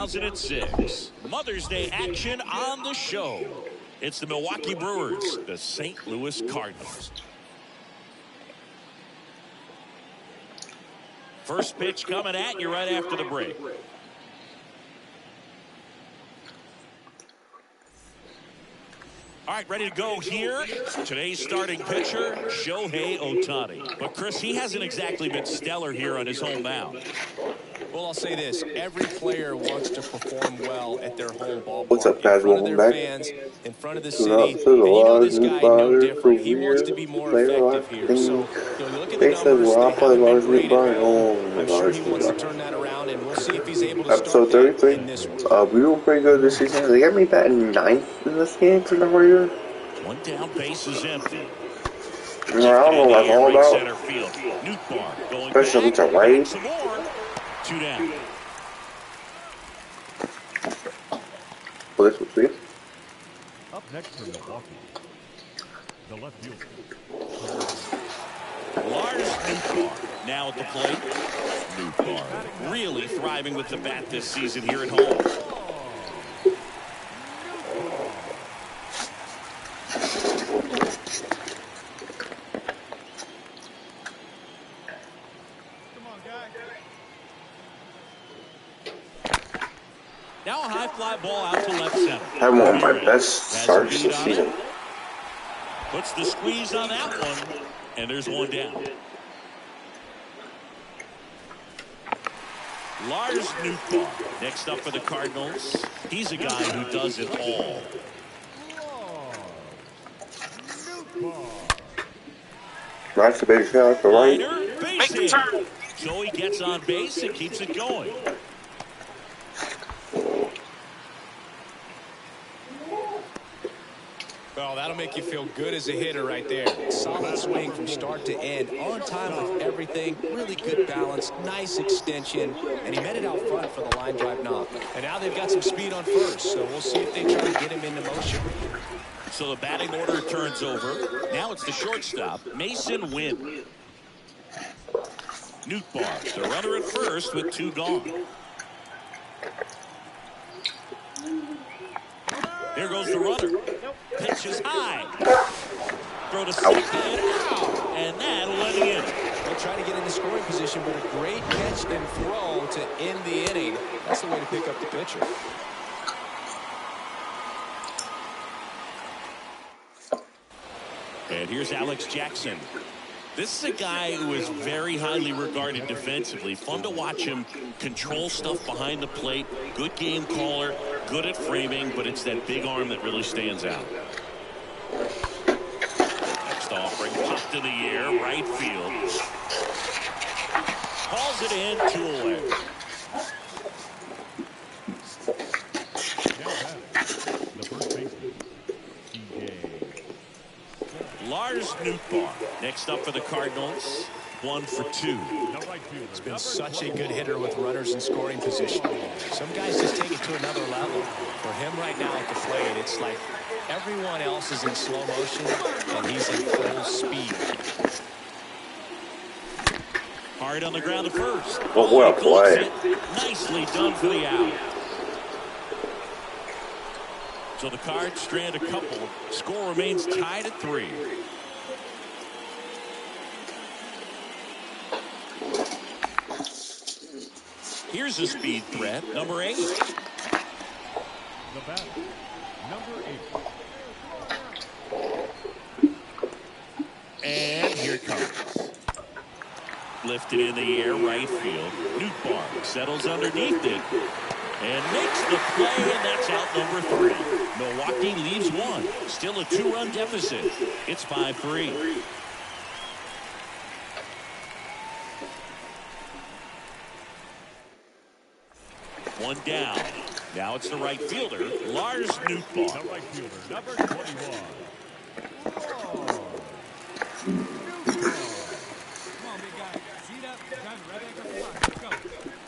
2006 Mother's Day action on the show. It's the Milwaukee Brewers, the St. Louis Cardinals. First pitch coming at you right after the break. All right, ready to go here. Today's starting pitcher, Shohei Ohtani. But, Chris, he hasn't exactly been stellar here on his home mound. Well, I'll say this. Every player wants to perform well at their home ballpark. What's up, guys? In front of Welcome their back. fans, in front of the Tune city. up to the And you know Lars this guy, no Nootbaar different. He wants career to be more player effective here. life So, you look at the They said, numbers. well, They I'll play haven't Lars been great Nootbaar. at all. Oh, I'm sure Lars he wants to Nootbaar. turn that around, and we'll see if he's able to Episode start that 33. in this one. We were pretty good this season. They got me batting ninth in this game for number year. One down, base is empty. I don't know what that's all about. Center field. Nootbaar going Especially back. to right. Some more. 2 down. Well, this was sweet. Up next for Milwaukee, the left fielder. Lars Nootbaar now at the plate. Nootbaar really thriving with the bat this season here at home. Now a high fly ball out to left center. Had one of my best starts this season. Puts the squeeze on that one, and there's one down. Lars Nootbaar next up for the Cardinals. He's a guy who does it all. Nice to base out the right. Base hit. Joey gets on base and keeps it going. Well, that'll make you feel good as a hitter right there. Solid swing from start to end. On time with everything. Really good balance. Nice extension. And he met it out front for the line drive knock. And now they've got some speed on first. So we'll see if they try to get him into motion. So the batting order turns over. Now it's the shortstop, Mason Wynn. Nootbaar, the runner at first with 2 gone. Here goes the runner. Pitch is high. Throw to second. Out. And that'll let it in. They'll try to get into scoring position, but a great catch and throw to end the inning. That's the way to pick up the pitcher. And here's Alex Jackson. This is a guy who is very highly regarded defensively. Fun to watch him control stuff behind the plate. Good game caller, good at framing, but it's that big arm that really stands out. Next offering, popped in the air, right field. Calls it in, 2 away. The first baseman, Lars Nootbaar next up for the Cardinals. 1 for 2. He's been such a good hitter with runners in scoring position. Some guys just take it to another level. For him right now at the plate, it's like everyone else is in slow motion and he's in full speed. Hard on the ground to first. Oh, well played. Nicely done for the out. So the Cards strand a couple. Score remains tied at 3. Here's a speed threat, number 8. the batter, number 8. And here it comes. Lifted in the air, right field. Nootbaar settles underneath it and makes the play, and that's out number 3. Milwaukee leaves 1. Still a 2-run deficit. It's 5-3. One down. Now it's the right fielder, Lars Nootbaar. The right fielder, number 21.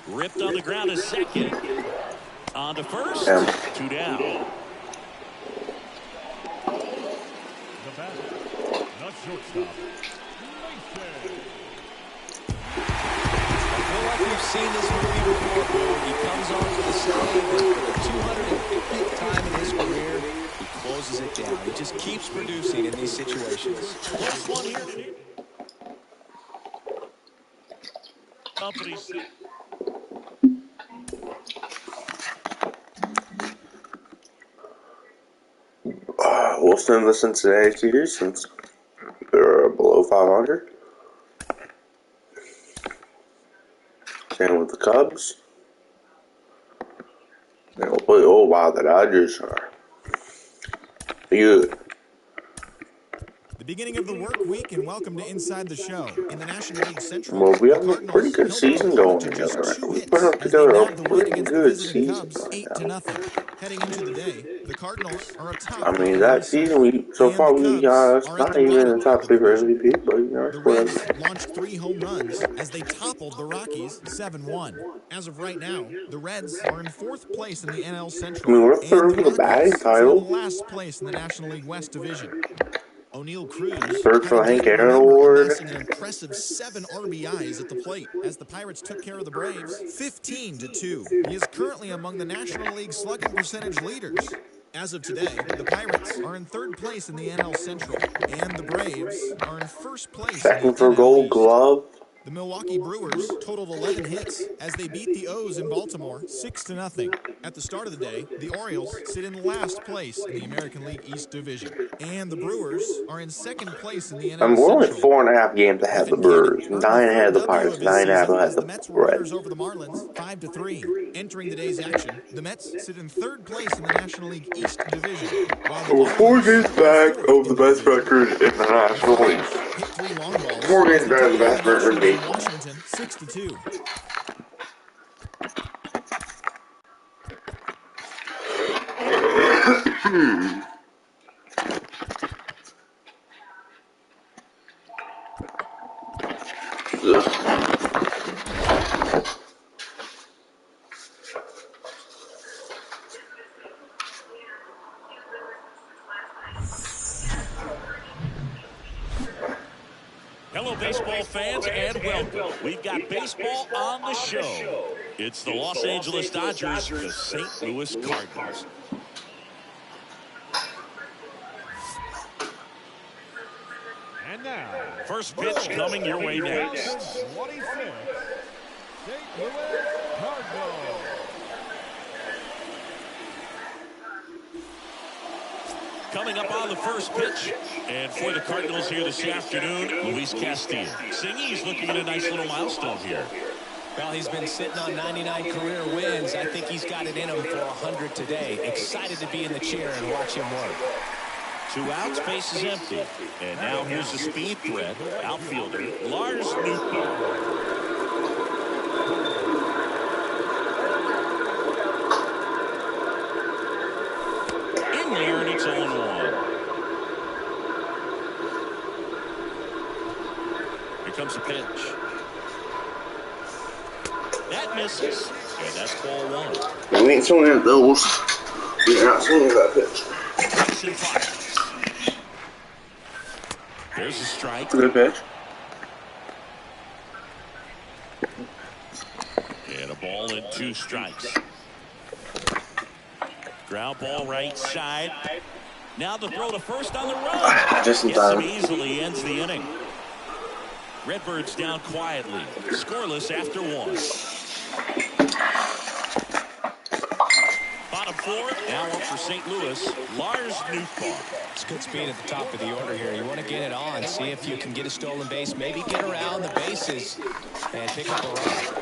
Ripped on the ground is second. On to first. 2 down. The batter, the shortstop, Mason. like we've seen this movie before, Boone. He comes on for the save, and for the 250th time in his career, he closes it down. He just keeps producing in these situations. Close one here. Companies. We'll send the Cincinnati series since they're below 500. Same with the Cubs. And we'll play, oh wow, the Dodgers are good. The beginning of the work week, and welcome to Inside the Show. In the National League Central, Well, we the have a Cardinals pretty good held season their going opponent to just together. 2 We're hits putting as they together nabbed a the win pretty against the good visiting season Cubs right 8-0. Heading into the day, the Cardinals are atop I the mean, NL that East season, Central, so and far, the we Cubs are at not the even in bottom the top of the 3 for division. MVP, but, you know, The it's Reds whatever. launched 3 home runs as they toppled the Rockies 7-1. As of right now, the Reds are in 4th place in the NL I mean, Central, we're and third the for the batting Rockies sit in title, last place in the National League West Division. O'Neal Cruz third had for a the day Hank to Aaron remember, Award. amassing an impressive 7 RBIs at the plate as the Pirates took care of the Braves 15-2. He is currently among the National League slugging percentage leaders. As of today, the Pirates are in 3rd place in the NL Central, and the Braves are in 1st place in the Second for NL Gold East. Glove. The Milwaukee Brewers totaled 11 hits as they beat the O's in Baltimore 6-0. At the start of the day, the Orioles sit in last place in the American League East Division, and the Brewers are in 2nd place in the I NL mean, we're only Central. 4.5 games ahead of the Evan Cannon Brewers, earned the 9 ahead third of the W Pirates, of his 9.5 season ahead as of the the Mets were Reds. winners over the Marlins 5-3. Entering the day's action, the Mets sit in 3rd place in the National League East Division, while the We're 4 Marlins games are in back 4th of in the the best division. record in the The National League. Phillies hit 3 long balls 4 as games they better took than the care of best the record in Nationals in baseball. Washington 6-2. Hello, baseball fans, and welcome. We've got baseball on the show. It's the Los Angeles Dodgers, the St. Louis Cardinals. And now, First pitch coming your way next. 2026 St. Louis Cardinals. Coming up on the first pitch, and for the Cardinals here this afternoon, Luis Castillo. Singy's looking at a nice little milestone here. Well, he's been sitting on 99 career wins. I think he's got it in him for 100 today. Excited to be in the chair and watch him work. 2 outs, base is empty. And now here's the speed threat, outfielder Lars Nootbaar. In there, and it's 0-1. Here comes the pitch. That misses, and that's ball 1. We ain't swinging at those. We're not swinging at that pitch. Pitch and fires. There's a strike. Good pitch. And a ball and 2 strikes. Ground ball right side. Now the throw to first on the run. Just in Gets him time. easily, ends the inning. Redbirds down quietly. Scoreless after 1. Bottom 4th. Now up for St. Louis. Lars Nootbaar. It's good speed at the top of the order here. You want to get it on, see if you can get a stolen base, maybe get around the bases and pick up a run.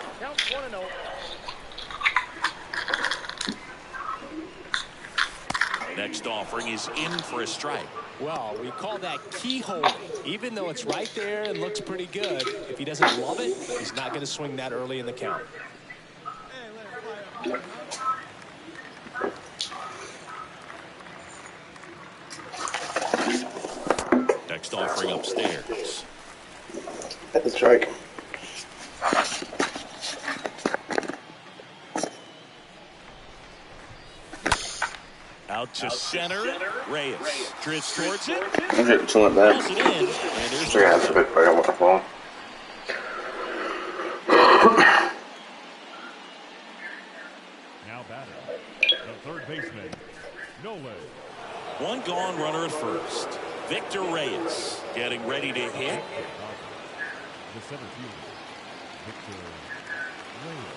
Next offering is in for a strike. Well, we call that keyhole. Even though it's right there and looks pretty good, if he doesn't love it, he's not going to swing that early in the count. Next offering upstairs. At the strike. Out to center. Reyes drifts towards it. I'm hitting something like Pulls that. it in. And there's Sure, I have to the pick back up with the phone. The third baseman, Nolan. One gone runner at first. Victor Reyes getting ready to hit. The center fielder, Victor Reyes.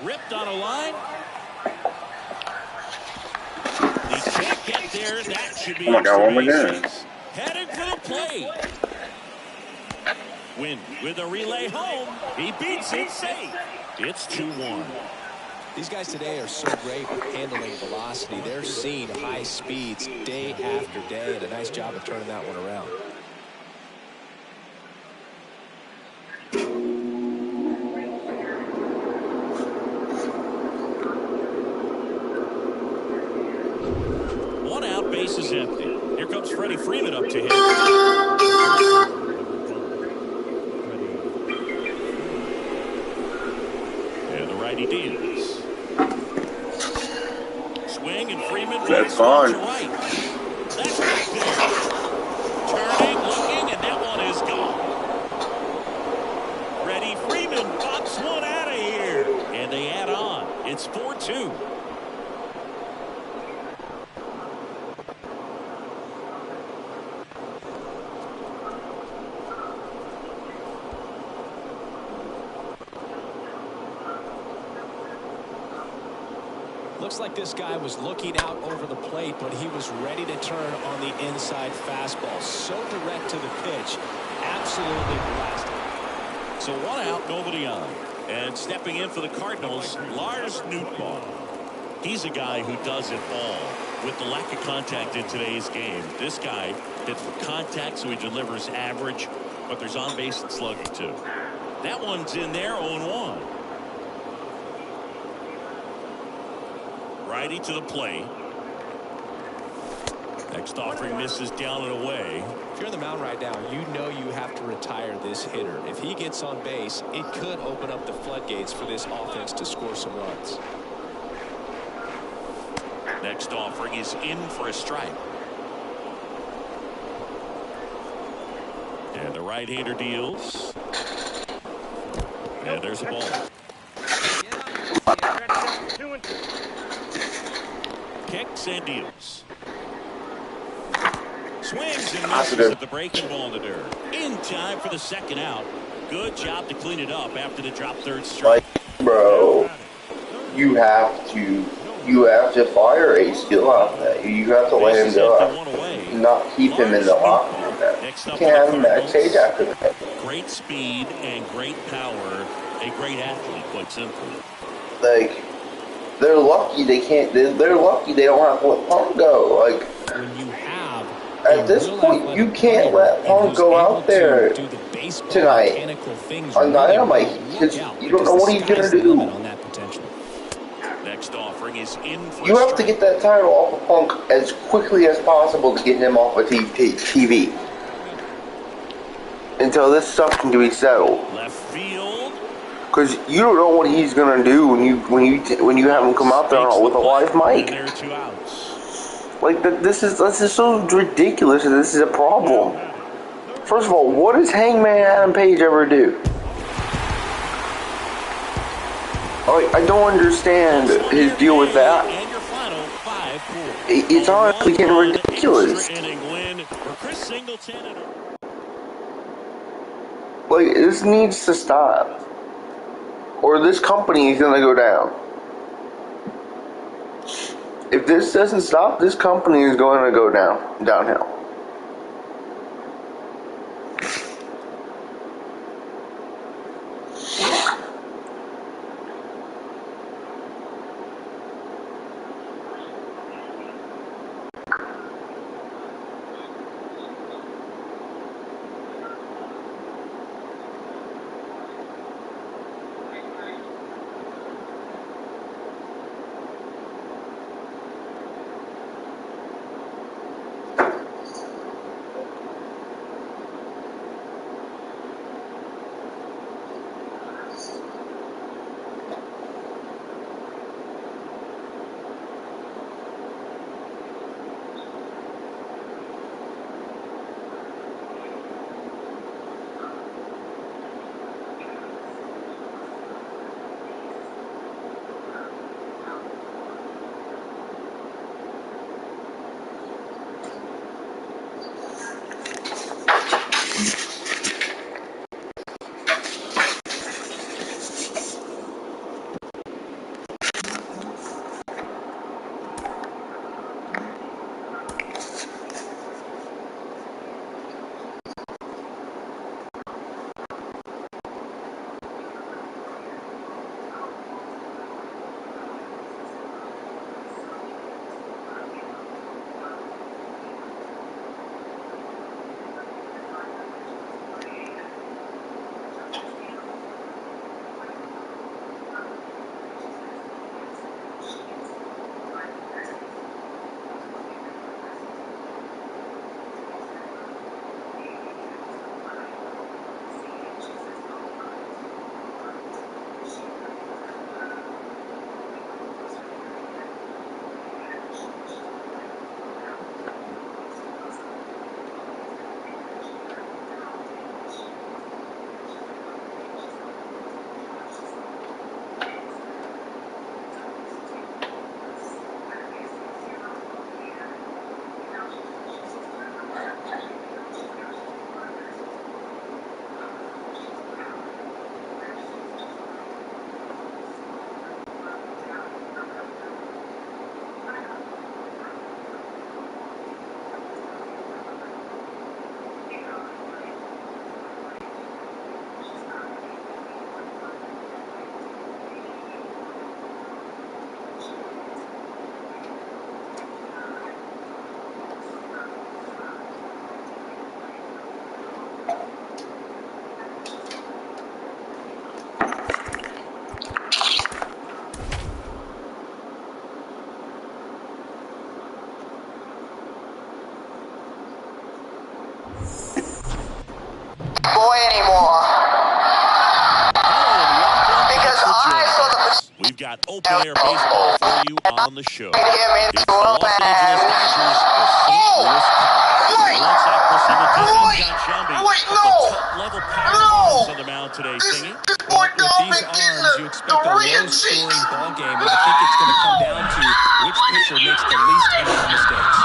Ripped on a line. He can't get there. That should be Oh my God, what am I extra doing? bases. Heading for the plate. Win with a relay home. He beats it safe. It's 2-1. These guys today are so great with handling velocity. They're seeing high speeds day after day, and a nice job of turning that one around. One out, base is empty. Here comes Freddie Freeman up to hit. And the righty deals. Swing and Freeman. That's fine. Right. That's back there. Turning, looking, and that one is gone. Freddie Freeman pops one out of here. And they add on. It's 4-2. Looks like this guy was looking out over the plate, but he was ready to turn on the inside fastball. So direct to the pitch. Absolutely blasted. So one out, nobody on. And stepping in for the Cardinals, Lars Nootbaar. He's a guy who does it all. With the lack of contact in today's game, this guy hits for contact, so he delivers average, but there's on-base and slugging too. That one's in there, 0-1. Righty to the plate. Next offering misses down and away. If you're on the mound right now, you know you have to retire this hitter. If he gets on base, it could open up the floodgates for this offense to score some runs. Next offering is in for a strike. And the right-hander deals. And there's a ball. Kicks and deals. Swings and misses at the breaking ball in the dirt. In time for the second out. Good job to clean it up after the drop third strike. Like, bro, you have to fire a skill out there. You have to let him go out. Not keep him in the locker room. You can't have him backstage after that. Great speed and great power. A great athlete, quite simply. Like, they're lucky they can't. They're lucky they don't have to let Punk go. Like, when you have at this point, you can't let Punk go out there tonight on Dynamite because you don't know what he's gonna do. Next offering is in for you have to get that title off of Punk as quickly as possible to get him off of TV until this stuff can be settled. Left field. Because you don't know what he's gonna do when you have him come out there with a live mic. There are 2 outs. Like this is so ridiculous. And this is a problem. First of all, what does Hangman Adam Page ever do? I don't understand his deal with that. And your final 5-4. It's honestly getting ridiculous. Like, this needs to stop. Or this company is going to go down. If this doesn't stop, this company is going to go downhill. we've got open-air baseball for you on the show. It's the Los Angeles Dodgers, the St. Louis Cardinals. Alongside Chris Singleton and John Shelby, the top-level pair of arms on the mound today singing. Well, with these arms, you expect a low-scoring ball game, and I think it's going to come down to which pitcher makes the least amount of mistakes.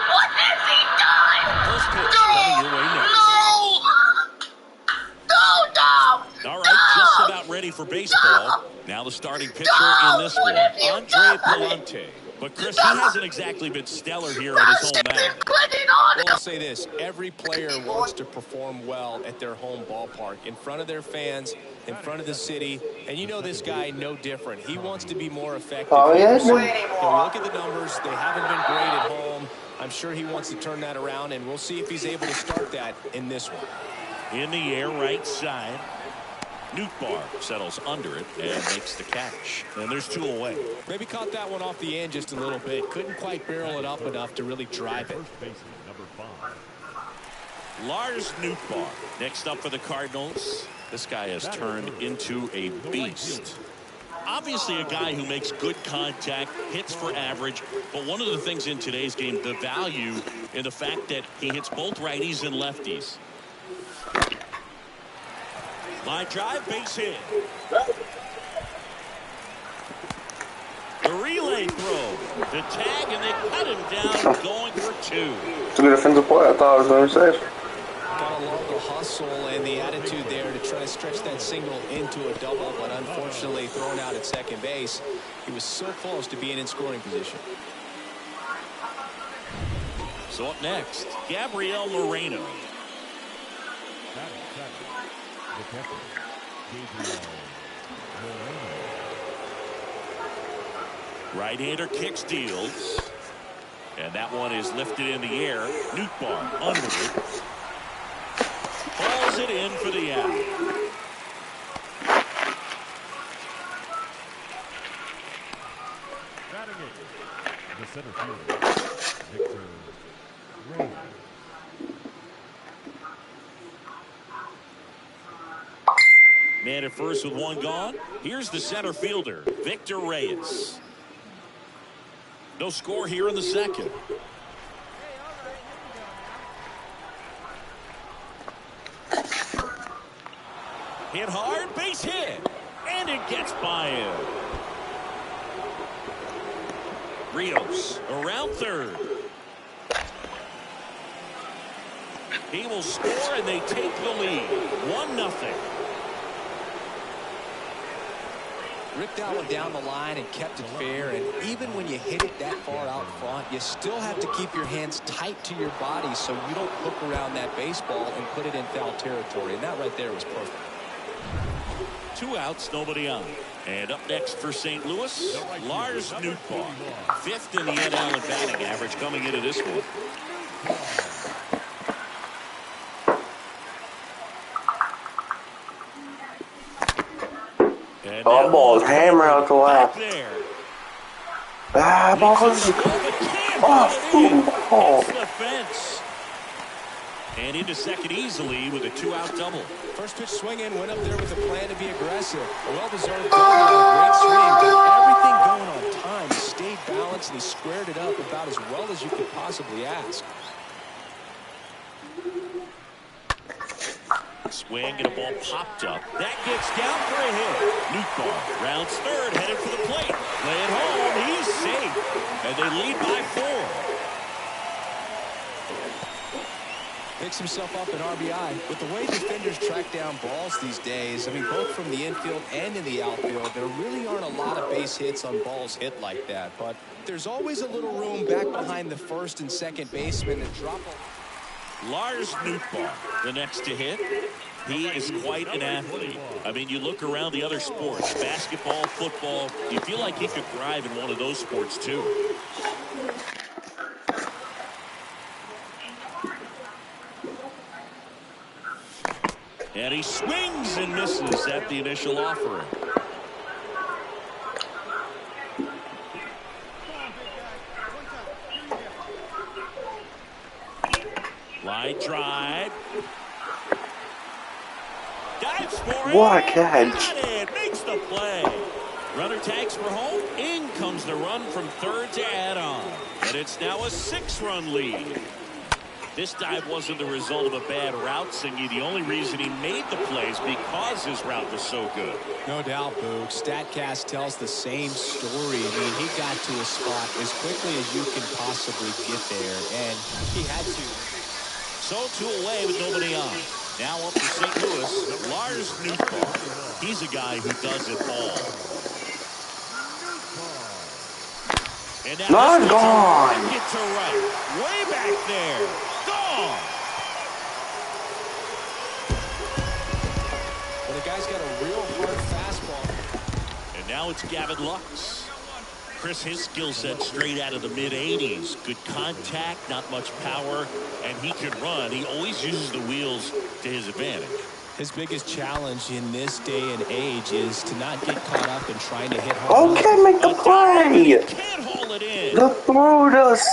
What has he done? First pitch coming your way next. All right, just about ready for baseball. Now the starting pitcher in this one, Andre Palante. But, Chris, he hasn't exactly been stellar here at his home mound. Well, I'll say this. Every player wants to perform well at their home ballpark, in front of their fans, in front of the city. And you know this guy no different. He wants to be more effective. Oh, yeah. Look at the numbers. They haven't been great at home. I'm sure he wants to turn that around, and we'll see if he's able to start that in this one. In the air, right side. Nootbaar settles under it and makes the catch. And there's 2 away. Maybe caught that one off the end just a little bit. Couldn't quite barrel it up enough to really drive it. Number 5. Lars Nootbaar next up for the Cardinals. This guy has turned into a beast. Obviously a guy who makes good contact, hits for average, but one of the things in today's game, the value in the fact that he hits both righties and lefties. Line drive, base hit. The relay throw. The tag, and they cut him down, going for 2. It's a good offensive play. I thought I was going to say. Gotta love the hustle and the attitude there to try to stretch that single into a double, but unfortunately thrown out at second base. He was so close to being in scoring position. So up next, Gabriel Moreno. Right-hander kicks, deals. And that one is lifted in the air. Nootbaar under it. Hauls it in for the out. The center fielder, Victor Reyes. Man at first with 1 gone. Here's the center fielder, Victor Reyes. No score here in the second. Hit hard, base hit. And it gets by him. Rios around third. He will score, and they take the lead. 1-0. Ripped that one down the line and kept it fair, and even when you hit it that far out front, you still have to keep your hands tight to your body so you don't hook around that baseball and put it in foul territory, and that right there was perfect. 2 outs, nobody on. And up next for St. Louis, Lars Nootbaar. 5th in the NL in batting average coming into this one. And Oh, ball is hammer out the left. Ah, ball is. Oh. Hits the fence. And into second easily with a 2-out double. First pitch swinging, went up there with a plan to be aggressive. Well-deserved double, great swing, got everything going on time. He stayed balanced and he squared it up about as well as you could possibly ask. Swing and a ball popped up. That gets down for a hit. Nootbaar rounds third, headed for the plate. Play it home. He's safe. And they lead by 4. Picks himself up an RBI. With the way defenders track down balls these days, I mean, both from the infield and in the outfield, there really aren't a lot of base hits on balls hit like that. But there's always a little room back behind the first and second baseman to drop a... Lars Nootbaar, the next to hit. He is quite an athlete. I mean, you look around the other sports, basketball, football, you feel like he could thrive in one of those sports too. And he swings and misses at the initial offering. Line drive. Dives for What a it. catch. Got it. Makes the play. Runner tags for home. In comes the run from third to add on. And it's now a 6-run lead. This dive wasn't the result of a bad route, Singy. The only reason he made the play is because his route was so good. No doubt, Boog. StatCast tells the same story. I mean, he got to a spot as quickly as you can possibly get there, and he had to. So 2 away with nobody on. Now up for St. Louis, Lars Nootbaar. He's a guy who does it all. And now Not this one's gone. a rocket to right. Way back there. Gone. Well, the guy's got a real hard fastball. And now it's Gavin Lux. Chris, his skill set straight out of the mid-80s. Good contact, not much power, and he can run. He always uses the wheels to his advantage. His biggest challenge in this day and age is to not get caught up in trying to hit home runs. Okay, make the play. Can't haul it in. The throw does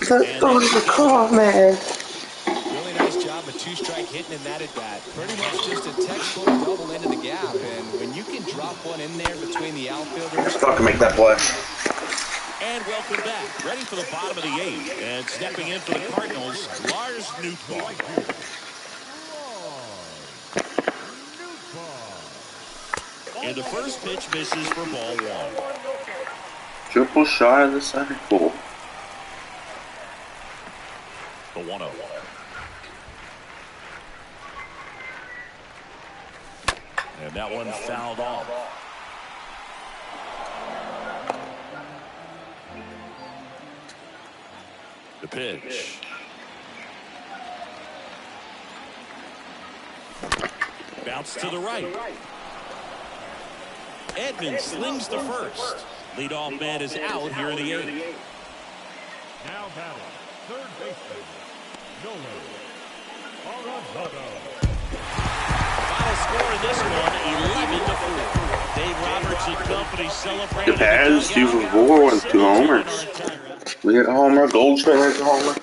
the call, man. Really nice job of two-strike hitting in that at-bat. Pretty much just a textbook double into the gap, and when you can drop one in there between the outfielders. Fucking make that play. And welcome back. Ready for the bottom of the 8th. And stepping in for the Cardinals, Lars Nootbaar. And the first pitch misses for ball 1. Triple shot of the center pool. The 1-0. And that one fouled off. The pitch. Bounce to the right. Edman slings the first. Leadoff man is out here in the 8th. Now batting, third baseman, Nolan Arenado. Final score in this one, 11-4. Dave Roberts and company celebrating. The Pats, 2 for 4 with 2 homers. We hit a homer. Goldschmidt hits a homer.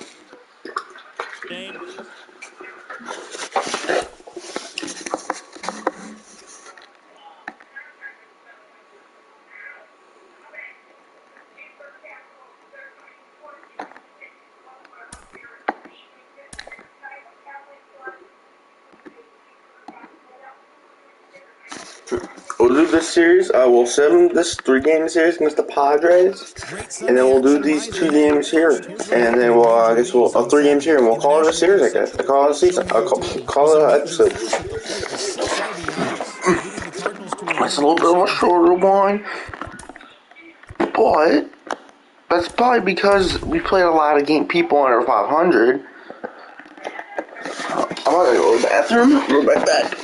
We'll do this series. We'll 7 this 3-game series against the Padres, and then we'll do these 2 games here, and then we'll I guess we'll 3 games here, and we'll call it a series. I guess call it a season. Call it an episode. That's a little bit of a shorter one, but that's probably because we played a lot of people under 500. I'm gonna go to the bathroom. We'll be right back.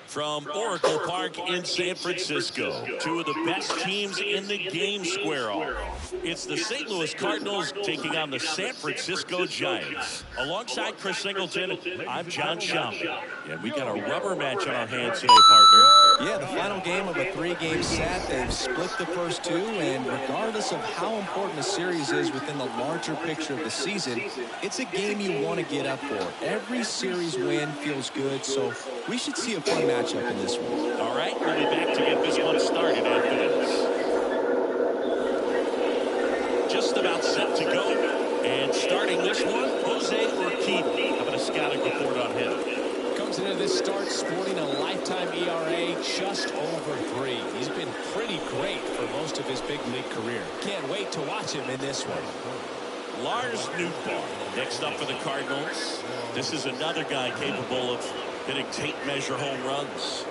From Oracle Park in San Francisco, 2 of the best teams in the game square off. It's the St. Louis Cardinals taking on the San Francisco Giants. Alongside Chris Singleton, I'm John Schaumburg. And we got a rubber match on our hands today, partner. Yeah, the final game of a 3-game set. They've split the first 2, and regardless of how important a series is within the larger picture of the season, it's a game you want to get up for. Every series win feels good, so we should see a fun matchup in this one. All right, we'll be back to get this one started after this. Just about set to go. And starting this one, Jose Urquidy. How about a scouting report on him? Comes into this start sporting a lifetime ERA just over 3. He's been pretty great for most of his big league career. Can't wait to watch him in this one. Lars Nootbaar next up for the Cardinals. This is another guy capable of hitting tape measure home runs.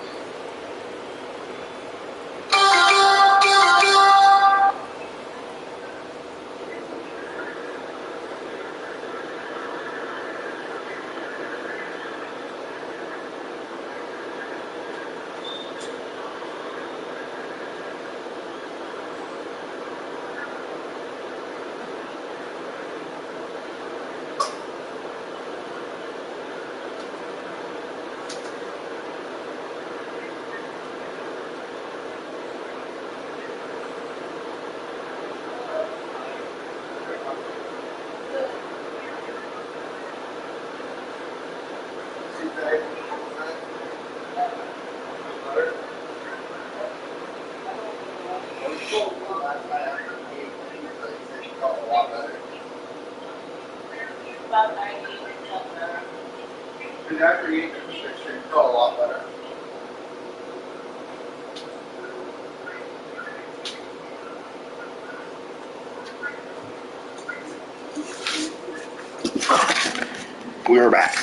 After you eat the fish, you feel a lot better. We're back.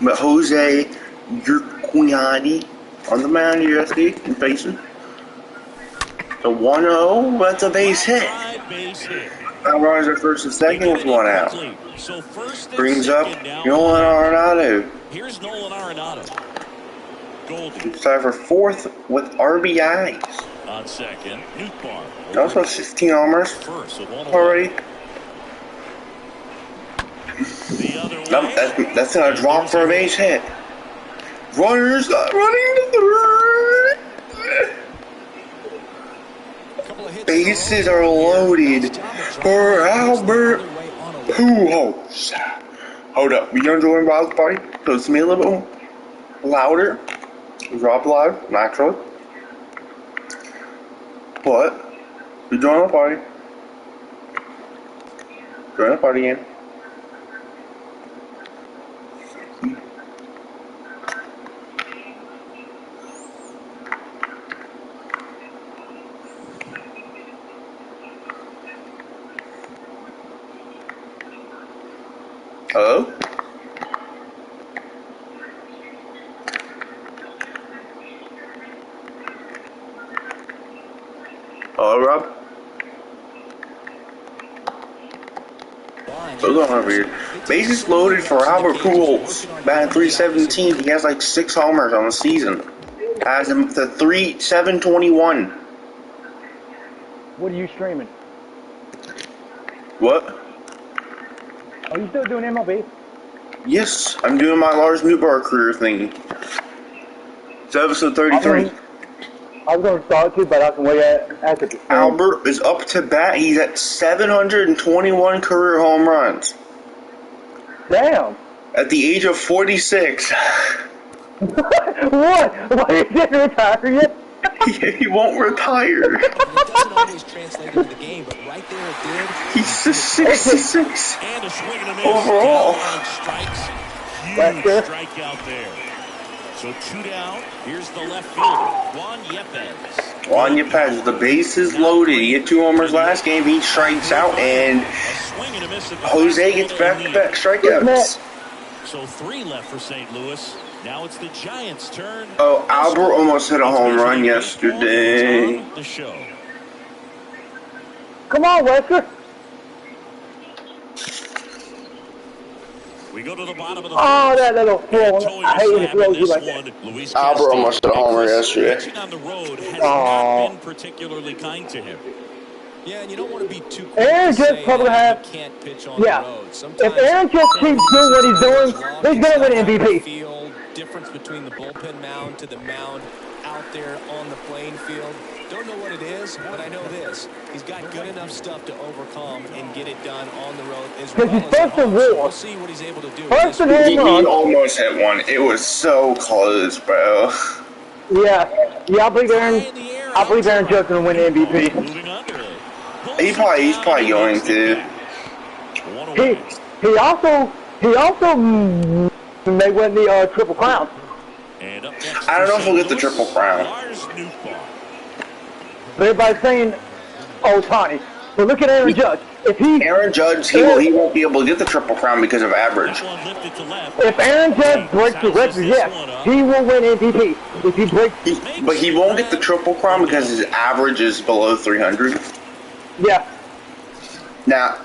But Jose Urquidy on the mound, USD, and facing the 1-0. That's a base hit. Alvarez at first and second with one out. So Brings up Nolan Arenado. Here's Nolan Arenado. Goldie. It's tied for fourth with RBIs. On second, Nootbaar. That was about 16 homers already. Nope, that's not a drop for a base hit. Runners not running to third. Bases are loaded for Albert Pujols. Hold up, we gonna join Bob's party? Close to me a little bit louder. Drop loud, naturally. But we join the party. Join the party again. Hello? Hello, Rob? Hold on over here. Bases loaded for Albert Pujols. Batting .317. He has like 6 homers on the season. Has him to 721. What are you streaming? What? Are you still doing MLB? Yes, I'm doing my Lars Nootbaar career thing. It's episode 33. I was going to start to, but I can wait after the stream. Albert is up to bat. He's at 721 career home runs. Damn. At the age of 46. What? Why is he retired yet? He won't retire. It doesn't always translate into the game, but right there it did. He's just 66 And a swing and a miss. overall. Strikes. Huge strikeout there. So 2 down. Here's the left fielder, Juan Yepez. Juan Yepez, the base is loaded. He hit 2 homers last game. He strikes out, and Jose gets back-to-back strikeouts. So 3 left for St. Louis. Now it's the Giants' turn. Oh, Albert almost hit a home run yesterday. The show. Come on, Wesker. We go to the bottom of the that little throw. I hate it throws you like that. Albert almost hit a homer yesterday. Pitching on the road has not been particularly kind to him. Yeah, and you don't want to be too quick Aaron to just say probably that have. you can't pitch on Yeah. the road. If Aaron just keeps doing what he's doing, he's going to win MVP. Field, difference between the bullpen mound to the mound out there on the playing field. Don't know what it is, but I know this. He's got good enough stuff to overcome and get it done on the road as well as at home. So we'll see what he's able to do. First and He home run. almost hit one. It was so close, bro. Yeah, I believe Aaron Judge going to win the MVP. He's probably going to. He also may win the Triple Crown. I don't know if he'll get the Triple Crown. But everybody's saying Ohtani. But look at Aaron Judge. Aaron Judge, he won't be able to get the Triple Crown because of average. If Aaron Judge breaks the record, yes, he will win MVP. If he breaks, But he won't get the Triple Crown because his average is below 300. yeah. Now,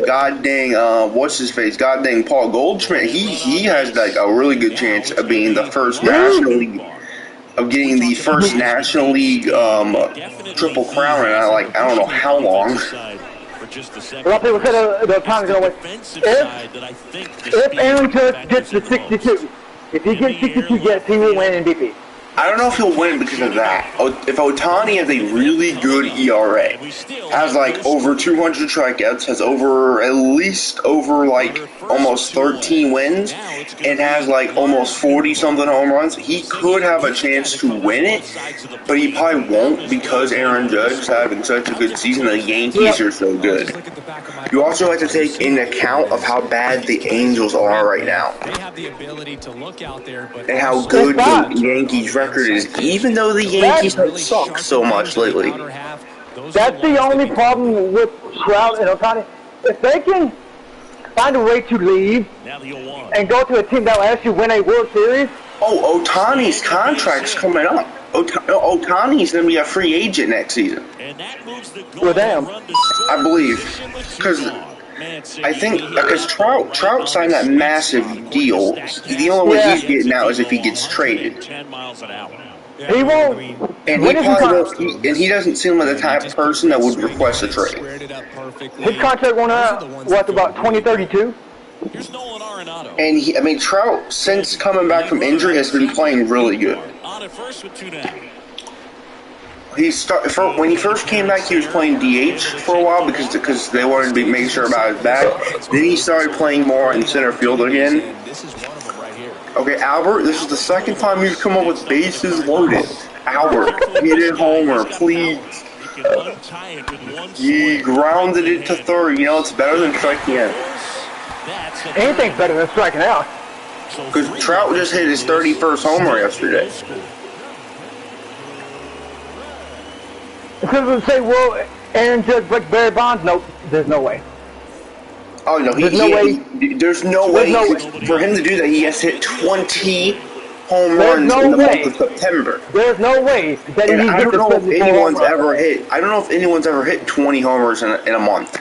god dang, what's his face? God dang, Paul Goldschmidt. He has like a really good chance of being the first National League, of getting the first National League Triple Crown in I don't know how long. A lot of people said the Ohtani's going to win. If Aaron Judge gets to 62, if he gets 62 gets, he will win MVP. I I don't know if he'll win because of that. If Ohtani has a really good ERA, has like over 200 strikeouts, has at least over like almost 13 wins, and has like almost 40 something home runs, he could have a chance to win it, but he probably won't because Aaron Judge is having such a good season. The Yankees are so good. You also have to take into account of how bad the Angels are right now. They have the ability to look out there, but and how good the Yankees record is, even though the Yankees have sucked so much lately. That's the only problem with Trout and Ohtani. If they can find a way to leave and go to a team that will actually win a World Series. Oh, Ohtani's contract's coming up. Ohtani's going to be a free agent next season. Well, damn. I believe. Because I think Trout signed that massive deal. The only way he's getting out is if he gets traded. He won't. And he doesn't seem like the type of person that would request a trade. His contract went out, about 2032? And Trout, since coming back from injury, has been playing really good. When he first came back, he was playing DH for a while because they wanted to make sure about his back. Then he started playing more in center field again. Okay, Albert, this is the second time you've come up with bases loaded. Albert, hit it homer, please. He grounded it to third. You know, it's better than striking out. Anything's better than striking out. Because Trout just hit his 31st homer yesterday. Because we say, well, Aaron Judge breaks Barry Bonds. Nope, there's no way. Oh, no, there's no way. For him to do that, he has to hit 20 home runs in the month of September. There's no way that he I don't know if anyone's ever hit 20 homers in a month.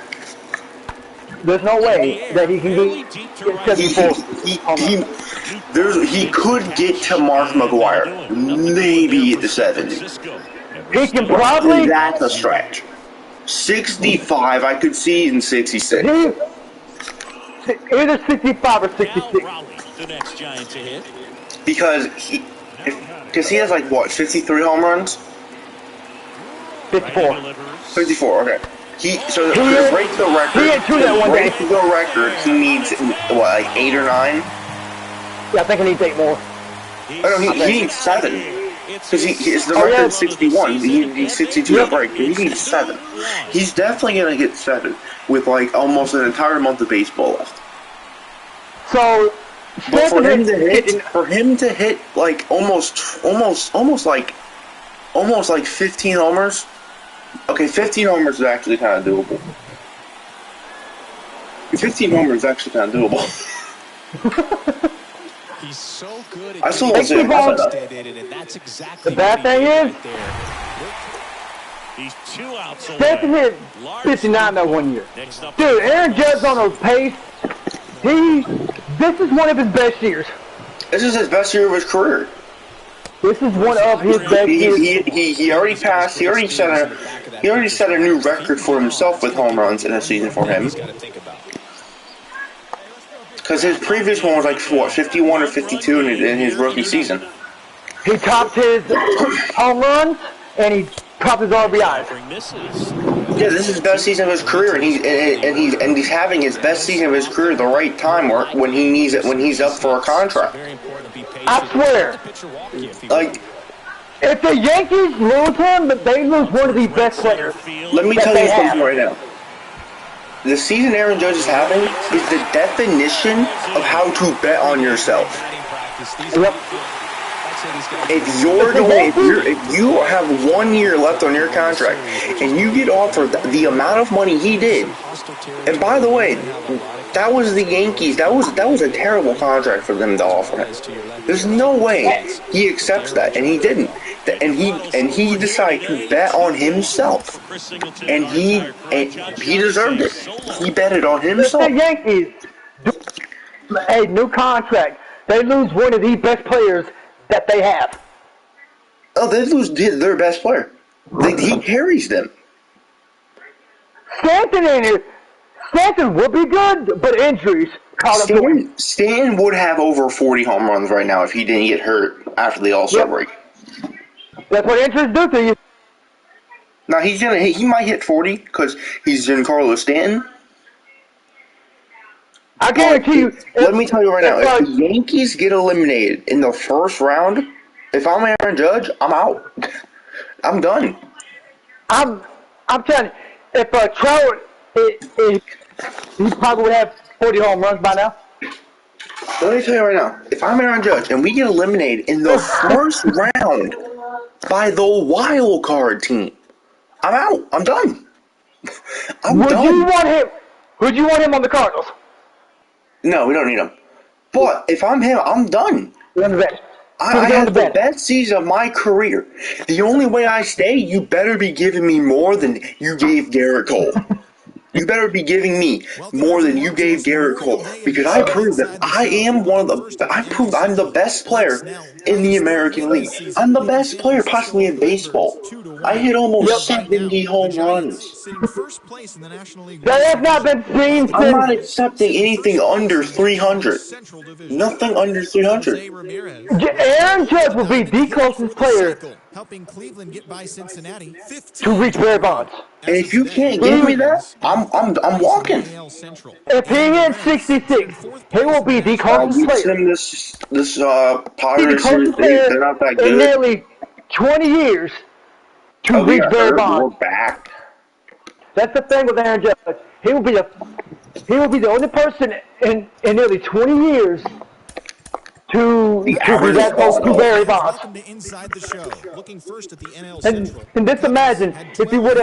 There's no way that he can get 74. He could get to Mark McGwire, maybe at the 70s. He can probably. That's a stretch. 65, I could see in 66. Either 65 or 66. Because he has like what, 53 home runs? 54. 54, okay. To break the record, he needs what, like 8 or 9? Yeah, I think he needs 8 more. Oh no, he needs 7. Because the record's 61. He needs 62 to break. He needs 7. He's definitely gonna get 7 with like almost an entire month of baseball left. So, but for him to hit like almost like 15 homers. Okay, 15 homers is actually kind of doable. 15 homers is actually kind of doable. He's so good at I still want to say about that. The bad thing is, he's 2 outs away. Stanton hit 59 that 1 year. Dude, Aaron Judge on a pace. This is one of his best years. This is his best year of his career. This is one of his best years. He already passed. He already set a new record for himself with home runs in a season for him. Because his previous one was like, what, 51 or 52 in his rookie season. He topped his home runs, and he topped his RBIs. Yeah, this is his best season of his career, and he's having his best season of his career at the right time, when he's up for a contract. I swear. Like, if the Yankees lose him, they lose one of the best players. Let me tell you something right now. The season Aaron Judge is having is the definition of how to bet on yourself. Yep. If you have 1 year left on your contract and you get offered the amount of money he did, and by the way, that was the Yankees. That was a terrible contract for them to offer him. There's no way he accepts that, and he didn't. And he decided to bet on himself, and he deserved it. He betted on himself. The Yankees, a new contract. They lose one of the best players that they have. Oh, they lose their best player. He carries them. Stanton would be good, but injuries caught up to him. Stan would have over 40 home runs right now if he didn't get hurt after the All-Star break. That's what injuries do to you. Now he might hit 40 because he's Giancarlo Stanton. I guarantee you. Let me tell you right now, if the Yankees get eliminated in the first round, if I'm Aaron Judge, I'm out. I'm done. I'm telling you, if Trout, he probably would have 40 home runs by now. Let me tell you right now, if I'm Aaron Judge and we get eliminated in the first round by the wild card team, I'm out. I'm done. I'm done. Would you want him on the Cardinals? No, we don't need him. But if I'm him, I'm done. I had the best season of my career. The only way I stay, you better be giving me more than you gave Garrett Cole. You better be giving me more than you gave Garrett Cole, because I proved that I am I'm the best player in the American League. I'm the best player possibly in baseball. I hit almost 70 home runs. That has not been seen since. I'm not accepting anything under 300. Nothing under 300. Aaron Judge will be the closest player to reach Barry Bonds. And if you can't give me that, I'm walking. If he hits 66, he will be the closest player. This Pirates series, they're not that good. In nearly 20 years to reach Barry Bonds. We're back. That's the thing with Aaron Judge. He will be the only person in nearly 20 years to be that close to Barry Bonds. Welcome to Inside the Show. Looking first at the NL Central. And just imagine if he would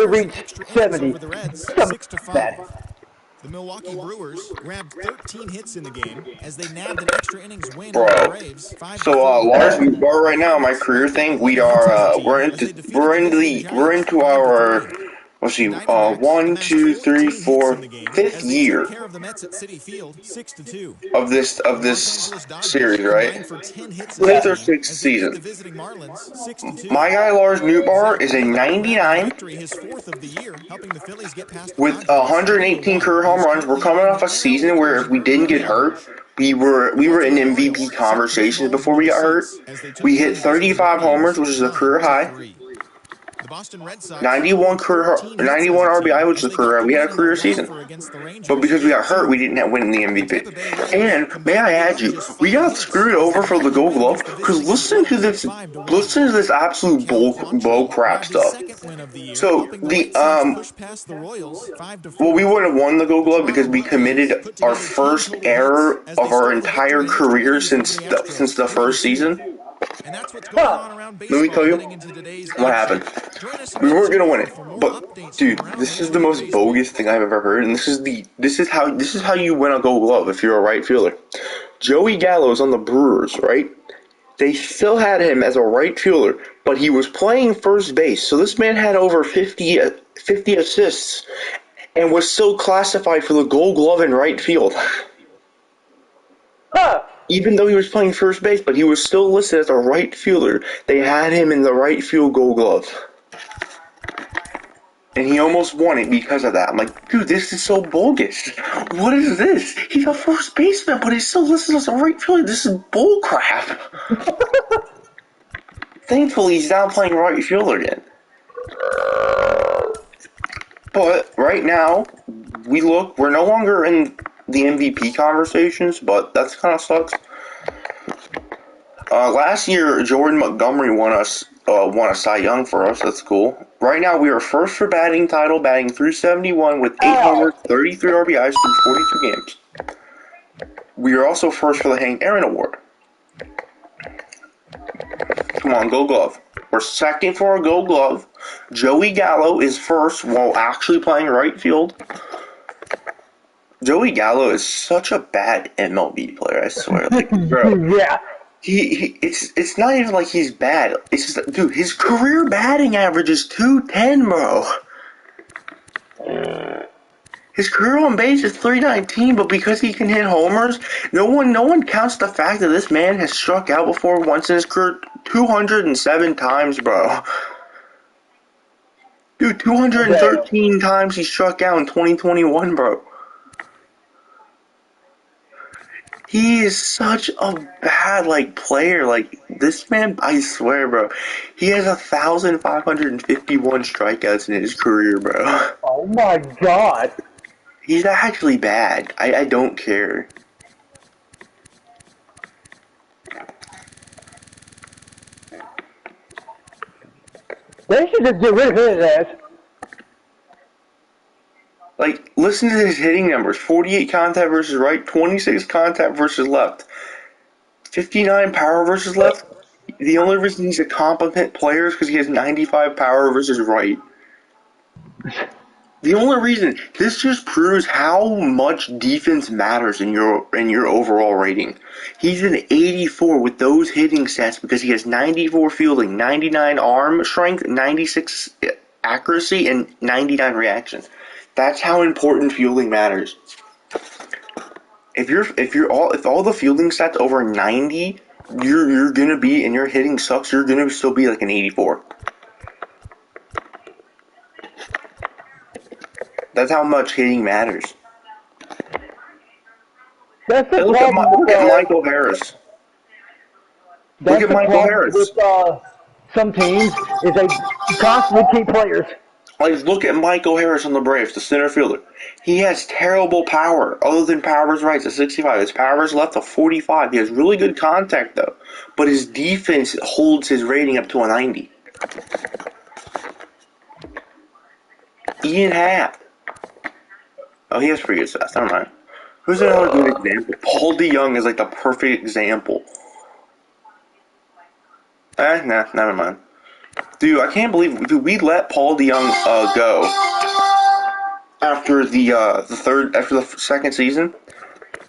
have reached 70. The Reds 6-5. The Milwaukee Brewers grabbed 13 hits in the game as they nabbed an extra innings win over the Braves. So Lars Nootbaar right now, my career thing, we're into our, let's see, 1, 2, 3, 4, 5th year of this series, right? 5th or 6th season. My guy Lars Nootbaar is a 99 with 118 career home runs. We're coming off a season where if we didn't get hurt, we were in MVP conversations before we got hurt. We hit 35 homers, which is a career high. 91 RBI, which is a career high. We had a career season. But because we got hurt, we didn't win the MVP. And may I add you, we got screwed over for the Gold Glove because listen to this absolute bull crap stuff. So we would have won the Gold Glove because we committed our first error of our entire career since the first season. Let me tell you what happened. We weren't gonna win it, but dude, this is the most bogus thing I've ever heard, and this is how you win a Gold Glove if you're a right fielder. Joey Gallo's on the Brewers, right? They still had him as a right fielder, but he was playing first base. So this man had over 50 assists and was still classified for the Gold Glove in right field. Even though he was playing first base, but he was still listed as a right fielder. They had him in the right field Gold Glove. And he almost won it because of that. I'm like, dude, this is so bogus. What is this? He's a first baseman, but he's still listed as a right fielder. This is bullcrap. Thankfully, he's not playing right fielder again. But right now, we're no longer in the MVP conversations, but that's kind of sucks. Last year, Jordan Montgomery won a Cy Young for us. That's cool. Right now, we are first for batting title, batting .371 with 8 homers, 33 RBIs through 42 games. We are also first for the Hank Aaron Award. Come on, Gold Glove. We're second for a Gold Glove. Joey Gallo is first while actually playing right field. Joey Gallo is such a bad MLB player, I swear. Like, bro. Yeah. It's not even like he's bad. It's just, dude, his career batting average is .210, bro. His career on base is .319, but because he can hit homers, no one counts the fact that this man has struck out before once in his career 207 times, bro. Dude, 213 times he struck out in 2021, bro. He is such a bad, player. This man, I swear, bro, he has 1,551 strikeouts in his career, bro. Oh my God. He's actually bad. I don't care. They should just get rid of his ass. Listen to his hitting numbers. 48 contact versus right, 26 contact versus left, 59 power versus left. The only reason he's a competent player is because he has 95 power versus right. The only reason, this just proves how much defense matters in your overall rating. He's an 84 with those hitting stats because he has 94 fielding, 99 arm strength, 96 accuracy, and 99 reaction. That's how important fielding matters. If all the fielding stats over 90, you're gonna be, and your hitting sucks, you're gonna still be like an 84. That's how much hitting matters. That's the Look problem at Michael Harris. That's Look at the Michael problem Harris. with some teams is they constantly keep players. Look at Michael Harris on the Braves, the center fielder. He has terrible power, other than power versus right, a 65. His power versus left, a 45. He has really good contact, though. But his defense holds his rating up to a 90. Ian Happ. Oh, he has pretty good stats. Never mind. Who's another good example? Paul DeYoung is the perfect example. Nah, never mind. Dude, I can't believe we let Paul DeYoung go after the second season.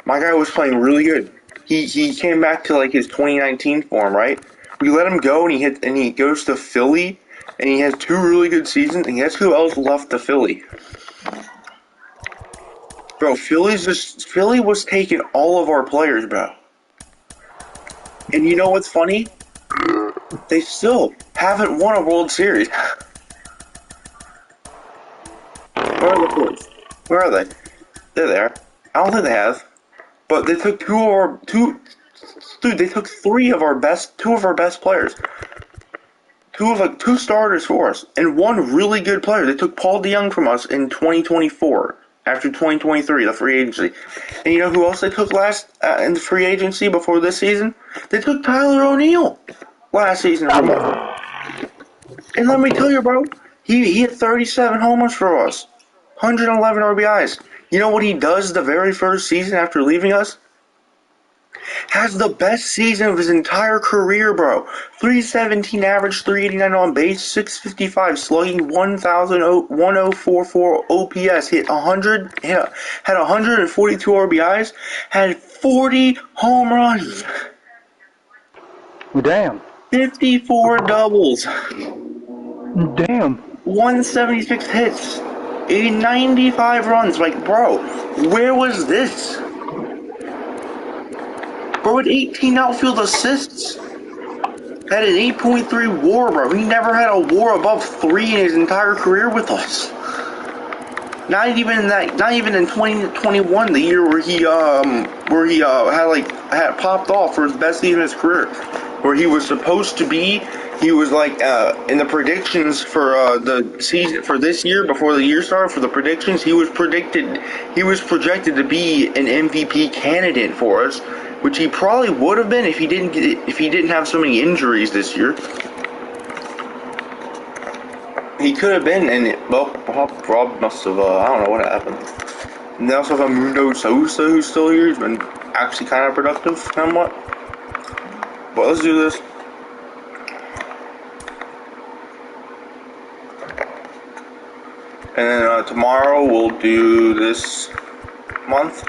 My guy was playing really good. He came back to his 2019 form, right? We let him go, and he goes to Philly, and he has 2 really good seasons. And guess who else left to Philly? Bro, Philly was taking all of our players, bro. And you know what's funny? They still haven't won a World Series. Where are the Phillies? Where are they? They're there. I don't think they have. But they took they took two of our best players. Two starters for us, and one really good player. They took Paul DeYoung from us in 2024, after 2023, the free agency. And you know who else they took last in the free agency before this season? They took Tyler O'Neill last season from us. And let me tell you, bro, he hit 37 homers for us, 111 RBIs. You know what he does the very first season after leaving us? Has the best season of his entire career, bro. 317 average, 389 on base, 655 slugging, 1044 OPS, had 142 RBIs, had 40 home runs. Damn. 54 doubles. Damn. 176 hits. 95 runs. Bro, where was this? Bro had 18 outfield assists. Had an 8.3 WAR, bro. He never had a WAR above 3 in his entire career with us. Not even in 2021, the year where he had popped off for his best season of his career, where he was supposed to be. He was in the predictions for the season for this year, before the year started, for the predictions, he was projected to be an MVP candidate for us, which he probably would have been if he didn't have so many injuries this year. He could have been, and Rob must have. I don't know what happened. And they also have Mundo Sosa, who's still here. He's been actually kind of productive, somewhat. But let's do this. And then tomorrow we'll do this month,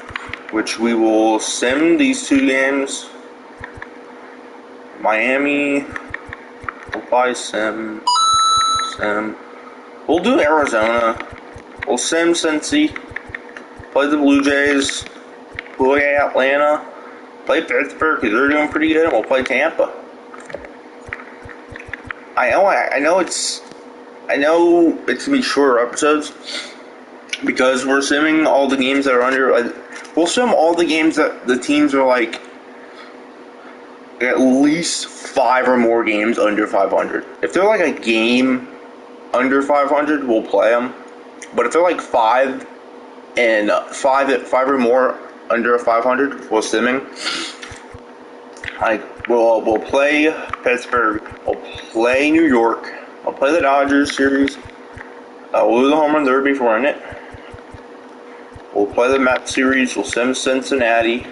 which we will sim these 2 games. Miami, we'll buy sim. We'll do Arizona. We'll sim Cincy. Play the Blue Jays. Play Atlanta. Play Pittsburgh because they're doing pretty good. And we'll play Tampa. I know it's gonna be shorter episodes. Because we're simming all the games that are under. We'll sim all the games that the teams are like at least 5 or more games under 500. If they're like a game under 500, we'll play them. But if they're like 5 and 5 or more under 500, we'll simming. Like we'll play Pittsburgh. We'll play New York. I'll play the Dodgers series. We'll do the home run derby if we're in it. We'll play the Mets series. We'll sim Cincinnati.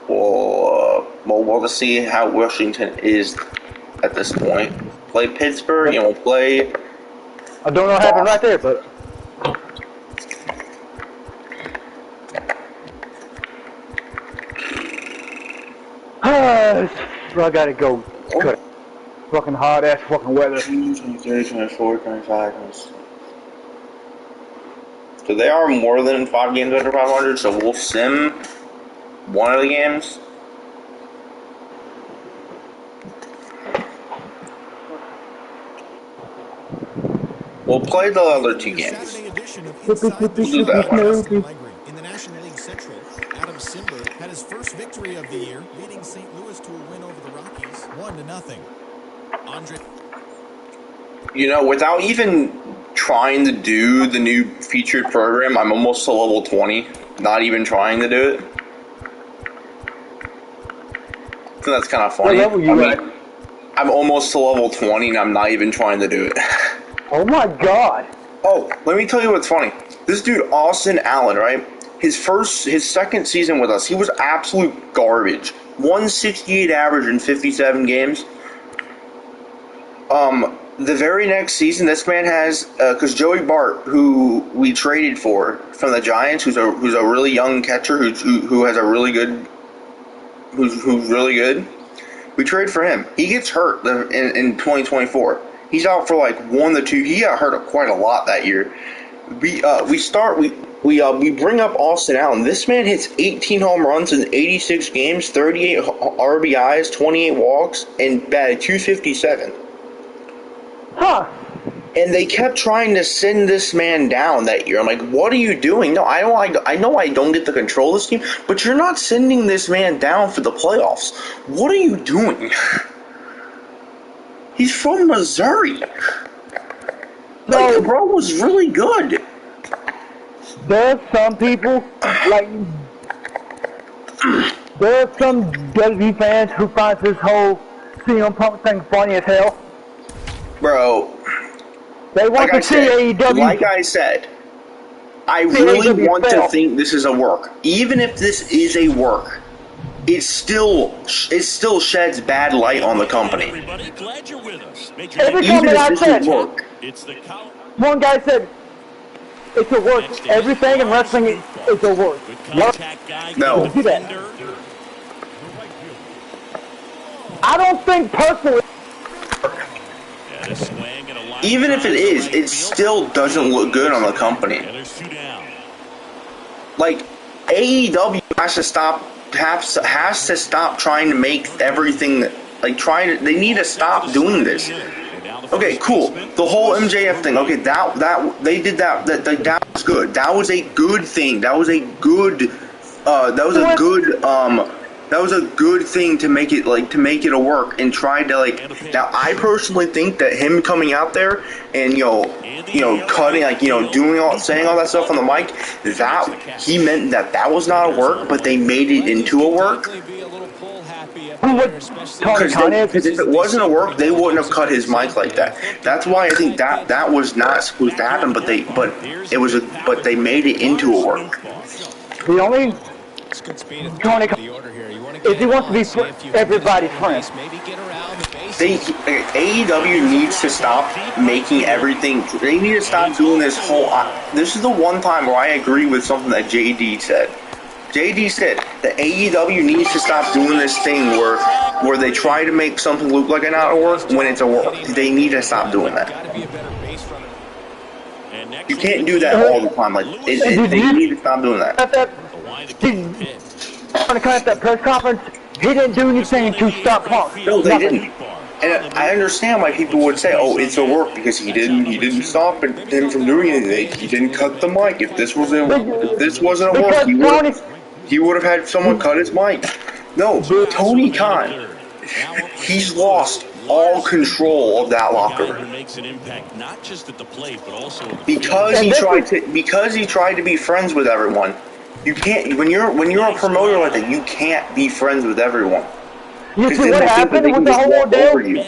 We'll just see how Washington is at this point. Play Pittsburgh, and we'll play. I don't know what happened right there, but. I gotta go. Cut. Fucking hard ass fucking weather. 23, 24, 25. So they are more than 5 games under 500, so we'll sim one of the games. We'll play the other 2 games. We'll do that. In the National League Central, Adam Simber had his first victory of the year, leading St. Louis to a win over the Rockies, 1-0. Andre. You know, without even trying to do the new featured program, I'm almost to level 20. Not even trying to do it. I think that's kind of funny. What level you at? I'm almost to level 20 and I'm not even trying to do it. Oh my god. Oh, let me tell you what's funny. This dude, Austin Allen, right? His second season with us, he was absolute garbage. 168 average in 57 games. The very next season, this man has, because Joey Bart, who we traded for from the Giants, who's a really young catcher, who has a really good, who's really good. We trade for him. He gets hurt in 2024. He's out for like 1 to 2. He got hurt quite a lot that year. We bring up Austin Allen. This man hits 18 home runs in 86 games, 38 RBIs, 28 walks, and batted .257. Huh. And they kept trying to send this man down that year. I'm like, what are you doing? No, I know I don't get to control this team, but you're not sending this man down for the playoffs. What are you doing? He's from Missouri. Like, the bro was really good. There's some people, like, there's some WWE fans who finds this whole CM Punk thing funny as hell. Bro, they want to see AEW. Like I said, I really want to think this is a work. Even if this is a work, it still sheds bad light on the company. Every time that I said, one guy said, it's a work. Everything in wrestling is a work. No. Do that. I don't think personally. Even if it is, it still doesn't look good on the company. Like, AEW has to stop trying to make everything, like, they need to stop doing this. Okay, cool. The whole MJF thing. Okay, that they did that. That was good. That was a good thing. That was a good thing to make it a work and try to like. Now, I personally think that him coming out there and cutting saying all that stuff on the mic, that he meant that was not a work, but they made it into a work. Because if it wasn't a work, they wouldn't have cut his mic like that. That's why I think that was not supposed to happen. But they made it into a work. The only Tony is he wants to be everybody's friend. AEW needs to stop making everything. They need to stop doing this whole. This is the one time where I agree with something that JD said. JD said that AEW needs to stop doing this thing where they try to make something look like an out of work when it's a work. They need to stop doing that. You can't do that all the time. Like they need to stop doing that. When it comes to that press conference, he didn't do anything to stop Punk. No, they didn't. And I understand why people would say, "Oh, it's a work," because he didn't stop him from doing anything. He didn't cut the mic. If this wasn't a work, he would have had someone cut his mic. No, Tony Khan, he's lost all control of that locker room because he tried to be friends with everyone. You can't when you're a promoter like that. You can't be friends with everyone. You see what happened with the whole ordeal?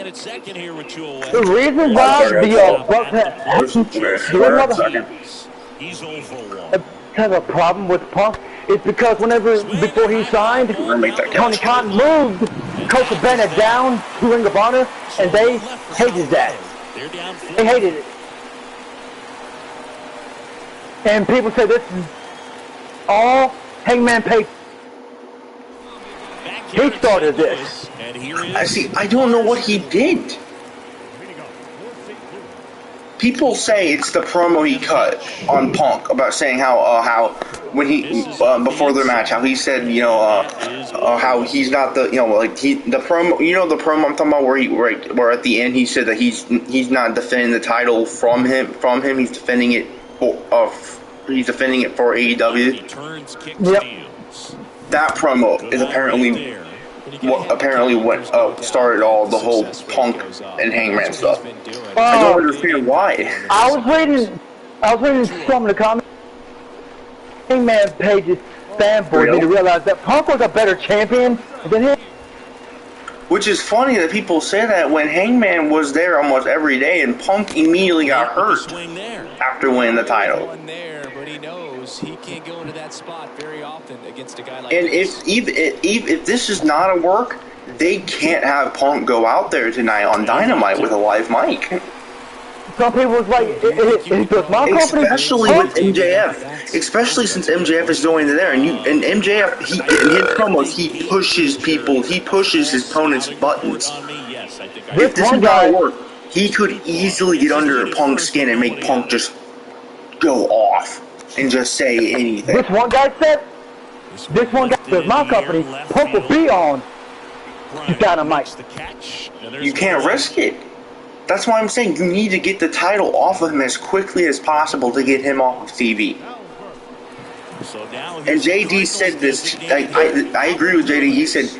The reason why the Bucks have a problem with Punk is because before he signed, Tony Khan moved Colt Cabana down to Ring of Honor, and they hated that. They hated it. And people say this is all Hangman Page. He started this. I don't know what he did. People say it's the promo he cut on Punk about saying how when he before the match, how he said how he's not the the promo the promo I'm talking about where at the end he said that he's not defending the title from him he's defending it for AEW. Yep. That promo is apparently started all the whole Punk and Hangman stuff. I don't understand why. I was reading some of the comments. Hangman Page's fanboys need to realize that Punk was a better champion than him. Which is funny that people say that when Hangman was there almost every day and Punk immediately got hurt after winning the title. He can't go into that spot very often against a guy like this. And if this is not a work, they can't have Punk go out there tonight on Dynamite with a live mic. Some people was like, it's my company. Especially with MJF. Especially since MJF is going there. And MJF, in his promos, he pushes his opponent's buttons. If this is not a work, he could easily get under Punk's skin and make Punk just go off. And just say anything. This one guy said, my company, Punk will be on Dynamite. You can't risk it. That's why I'm saying you need to get the title off of him as quickly as possible to get him off of TV. And JD said this, I agree with JD, he said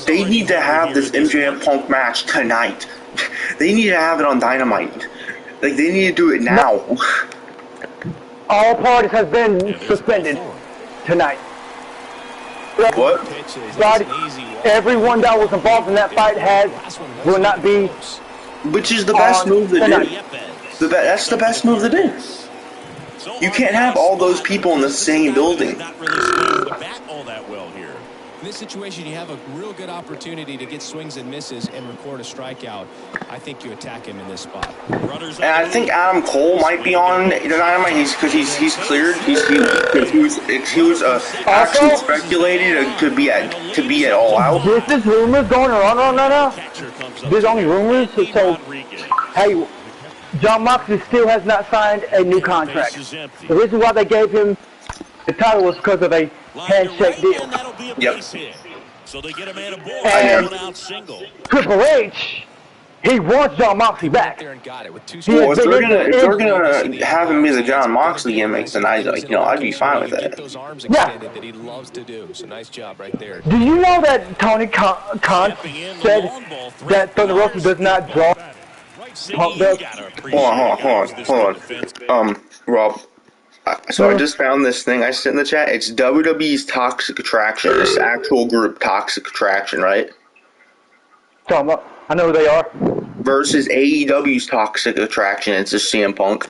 they need to have this MJF Punk match tonight. They need to have it on Dynamite. Like, they need to do it now. All parties have been suspended tonight. What? Everyone that was involved in that fight will not be. Which is the best move to do. That's the best move to do. You can't have all those people in the same building. In this situation, you have a real good opportunity to get swings and misses and record a strikeout. I think you attack him in this spot. And I think Adam Cole might be on the Dynamite because he's cleared. He was actually speculated to be at All Out. This is rumors going around right now. There's only rumors. So, hey, John Moxley still has not signed a new contract. The reason why they gave him the title was because of a handshake deal. Yep. So they get a man aboard and out single. Triple H, he wants John Moxley back. Well, if they're gonna have him be the John Moxley gimmick, then I'd be fine with that. Yeah. That he loves to do. So nice job right there. Do you know that Tony Khan said that Thunder Rosa does not draw? Punk does? Hold on. Rob. So I just found this thing I sent in the chat. It's WWE's Toxic Attraction. This actual group, Toxic Attraction, right? I know who they are. Versus AEW's Toxic Attraction. It's a CM Punk.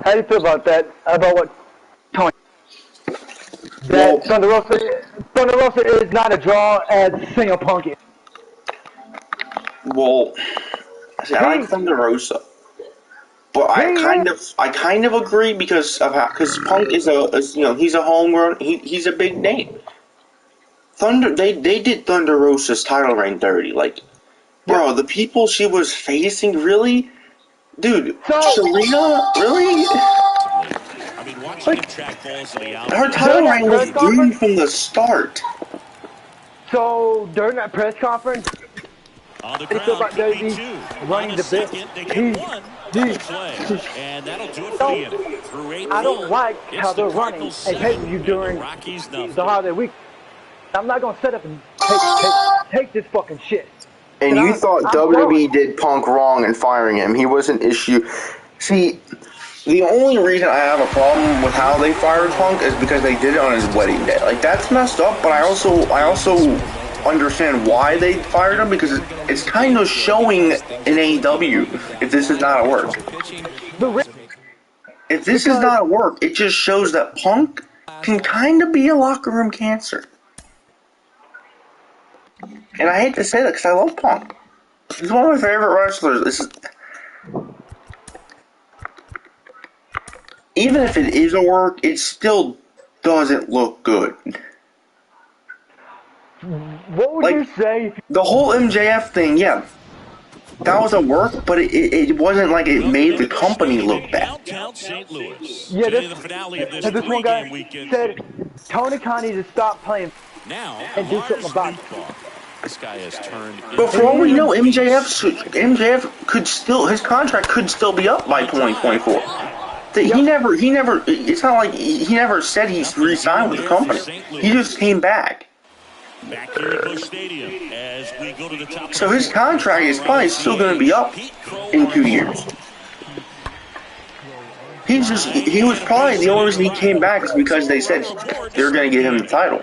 How do you feel about that? About what Tony? That Thunder Rosa is not a draw as CM Punk is. Well, see, I like Thunder Rosa. But I kind of agree because Punk is he's a homegrown, he's a big name. They did Thunder Rosa's title reign dirty, like, bro, the people she was facing, really, dude, Serena, really, like, her title reign was doomed from the start. So during that press conference, On the they ground, feel about could be Daisy two. running On the bit. second, they get one. Double play. And that'll do it for the inning. Through 8 I don't full, like it's how the they're running Cardinals a 7 pay-per-view and the during Rockies the nothing. holiday week. I'm not gonna set up and take this fucking shit. And you thought I'm WWE sorry. did Punk wrong in firing him. He was an issue. See, the only reason I have a problem with how they fired Punk is because they did it on his wedding day. Like, that's messed up, but I also understand why they fired him, because it's kind of showing in AEW if this is not a work. If this is not a work, it just shows that Punk can kind of be a locker room cancer. And I hate to say that because I love Punk. He's one of my favorite wrestlers. Even if it is a work, it still doesn't look good. What would you say? The whole MJF thing, yeah, that was a work, but it wasn't like it made the company look bad. Downtown St. Louis. Yeah, Today, the finale of this this one guy three-game weekend. said Tony Khan needs to stop playing Now, and do something Lars about it. Nootbaar. This guy has turned. But for all we know, MJF could still, his contract could still be up by 2024. He never. It's not like he never said he's re-signed with the company. He just came back. Back here at Busch Stadium as we go to the top. So his contract is probably still going to be up in 2 years. He was probably the only reason he came back is because they said they're going to give him the title.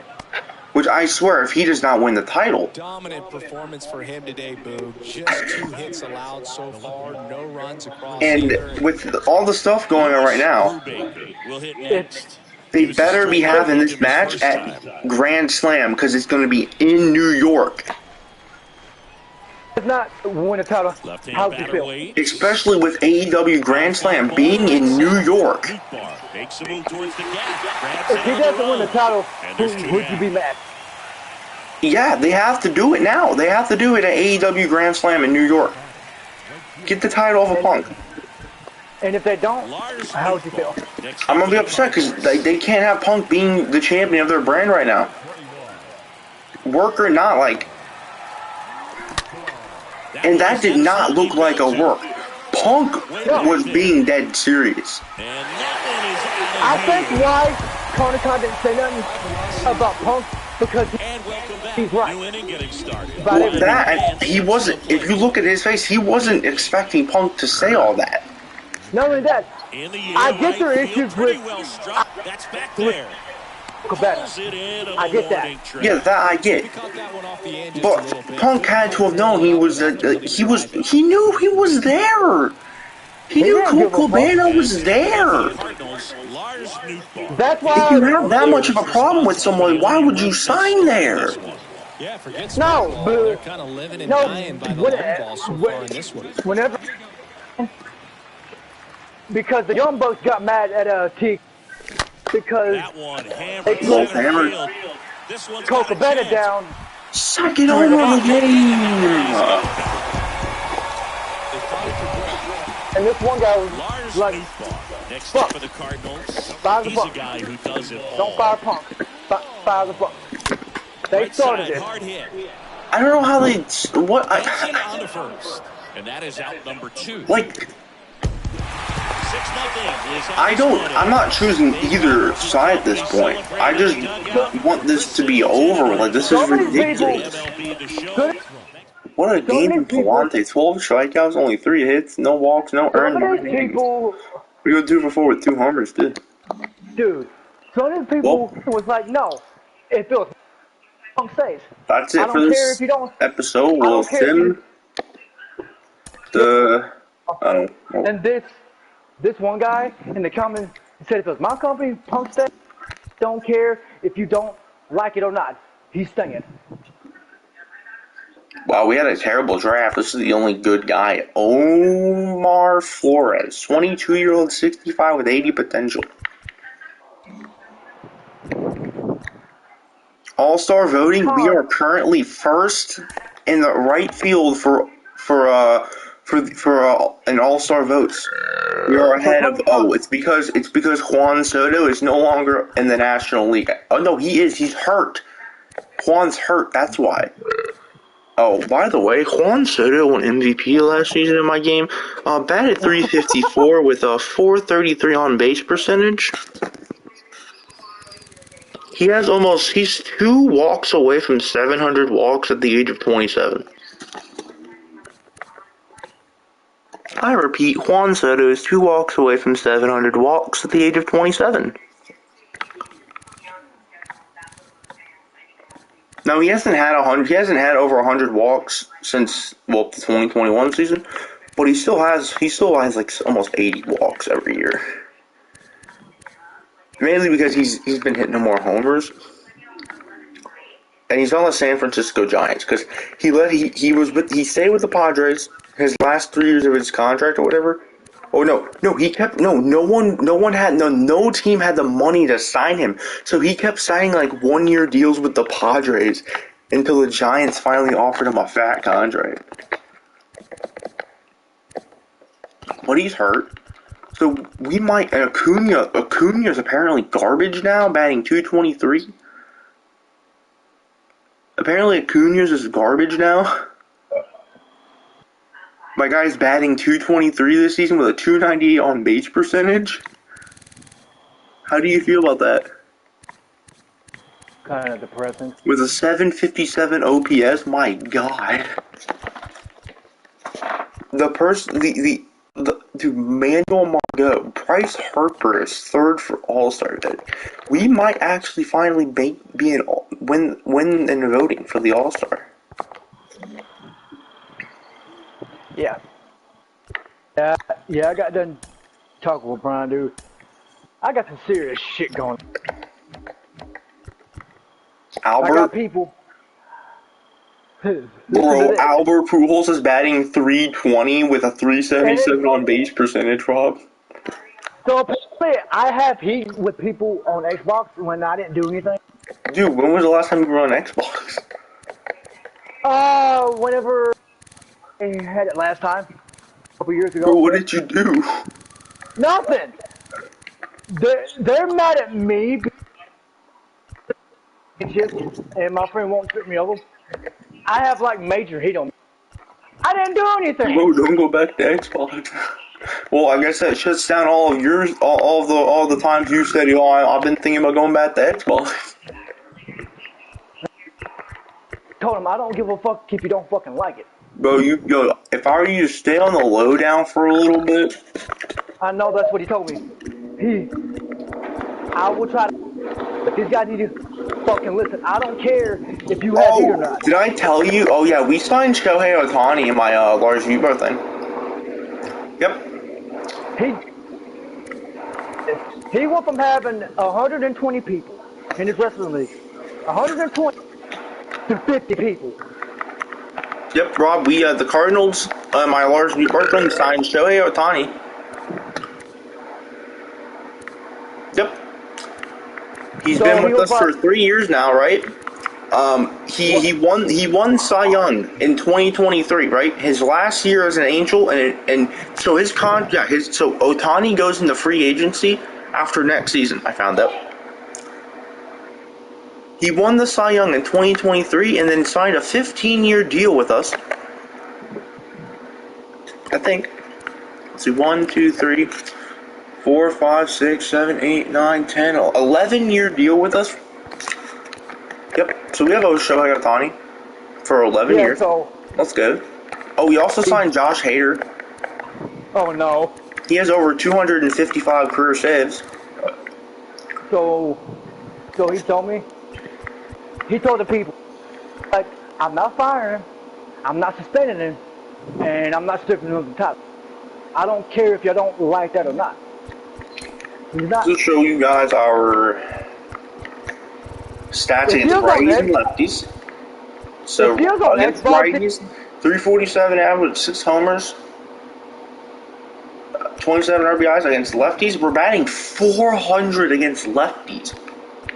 Which I swear, if he does not win the title. Dominant performance for him today, Boog. Just 2 hits allowed so far, no runs across. And with all the stuff going on right now, they better be having this match at Grand Slam because it's going to be in New York. It's not win a title. How do you feel? Especially with AEW Grand Slam being in New York. Makes a move towards the gap. If he doesn't win the title, would you be mad? Yeah, they have to do it now. They have to do it at AEW Grand Slam in New York. Get the title off of Punk. And if they don't, how would you feel? I'm going to be upset because they can't have Punk being the champion of their brand right now. Work or not, like... And that did not look like a work. Punk was being dead serious. I think why Tony Khan didn't say nothing about Punk because he's right. Well, that he wasn't. If you look at his face, he wasn't expecting Punk to say all that. Not only that, I get their issues with Cabana. I get that. Yeah, that I get. But Punk had to have known he knew he was there. He knew Colt Cabana was there. That's why. If you have that much of a problem with someone, why would you sign there? No, but whenever, because the Young Bucks got mad at T because they put Colt Cabana down. Suck it over the game. And this one guy was like, next up for the Cardinals. Fire the He's Bucks. a guy who does it all. Don't fire Punk. Fire the Bucks. They started it. I don't know how they. What? On the first, and that is out number 2. Like. I'm not choosing either side at this point. I just want this to be over. Like, this is ridiculous. What a game from Palante. 12 strikeouts, only 3 hits, no walks, no earned. We go 2 for 4 with 2 homers, too. Dude, so many people was like, no, it feels safe. That's it for this episode. Well, Tim, and this one guy in the comments said, if it was my company, Punk said, don't care if you don't like it or not. He's staying. Wow, we had a terrible draft. This is the only good guy. Omar Flores, 22-year-old, 65 with 80 potential. All-star voting, we are currently first in the right field for an all-star votes. We are ahead of it's because Juan Soto is no longer in the National League. Oh no, he is. He's hurt. Juan's hurt, that's why. Oh, by the way, Juan Soto won MVP last season in my game. Batted .354 with a .433 on base percentage. He's 2 walks away from 700 walks at the age of 27. I repeat, Juan Soto is 2 walks away from 700 walks at the age of 27. Now he hasn't had over 100 walks since the 2021 season, but he still has like almost 80 walks every year. Mainly because he's been hitting more homers. And he's on the San Francisco Giants because he stayed with the Padres his last 3 years of his contract or whatever. Oh no team had the money to sign him, so he kept signing like 1-year deals with the Padres until the Giants finally offered him a fat contract. But he's hurt, so we might. And Acuna's apparently garbage now, batting .223. Apparently Acuna's is garbage now. My guy's batting .223 this season with a .298 on base percentage. How do you feel about that? Kind of depressing. With a .757 OPS, my God. Manuel Margot, Bryce Harper is third for All-Star voting. We might actually finally win in voting for the All-Star. Yeah, I got done talking with Brian, dude. I got some serious shit going. Albert? I got people. Bro, Albert Pujols is batting .320 with a .377 on base percentage, Rob. So apparently I have heat with people on Xbox when I didn't do anything. Dude, when was the last time you were on Xbox? Whenever I had it last time, a couple years ago. Bro, what did you do? Nothing. They're mad at me, and my friend won't strip me over. I have like major heat on me. I didn't do anything. Bro, don't go back to Xbox. Well, I guess that shuts down all of yours, all the times you said, I've been thinking about going back to Xbox. Told him I don't give a fuck if you don't fucking like it. Bro, if I were you to stay on the lowdown for a little bit. I know that's what he told me. I will try to, but these guys need to fucking listen. I don't care if you have heat or not. Did I tell you? Oh yeah, we signed Shohei Ohtani in my Lars Nootbaar thing. Yep. He went from having 120 people in his wrestling league, 120 to 50 people. Yep, Rob. We the Cardinals, my Lars Nootbaar thing, signed Shohei Ohtani. Yep. He's been with us for 3 years now, right? He won Cy Young in 2023, right? His last year as an Angel, and so so Ohtani goes into free agency after next season. I found out. He won the Cy Young in 2023 and then signed a 15-year deal with us. I think. Let's see, 1, 2, 3, 4, 5, 6, 7, 8, 9, 10, 11-year deal with us. Yep. So we have Shohei Ohtani for 11 years. So that's good. Oh, we also signed Josh Hader. Oh no. He has over 255 career saves. So he told me. He told the people, like, I'm not firing him, I'm not suspending him, and I'm not stripping him of the top. I don't care if you don't like that or not. He's not. To show you guys our stats against righties and lefties. So against righties, 347 average, 6 homers, 27 RBIs. Against lefties, we're batting .400 against lefties.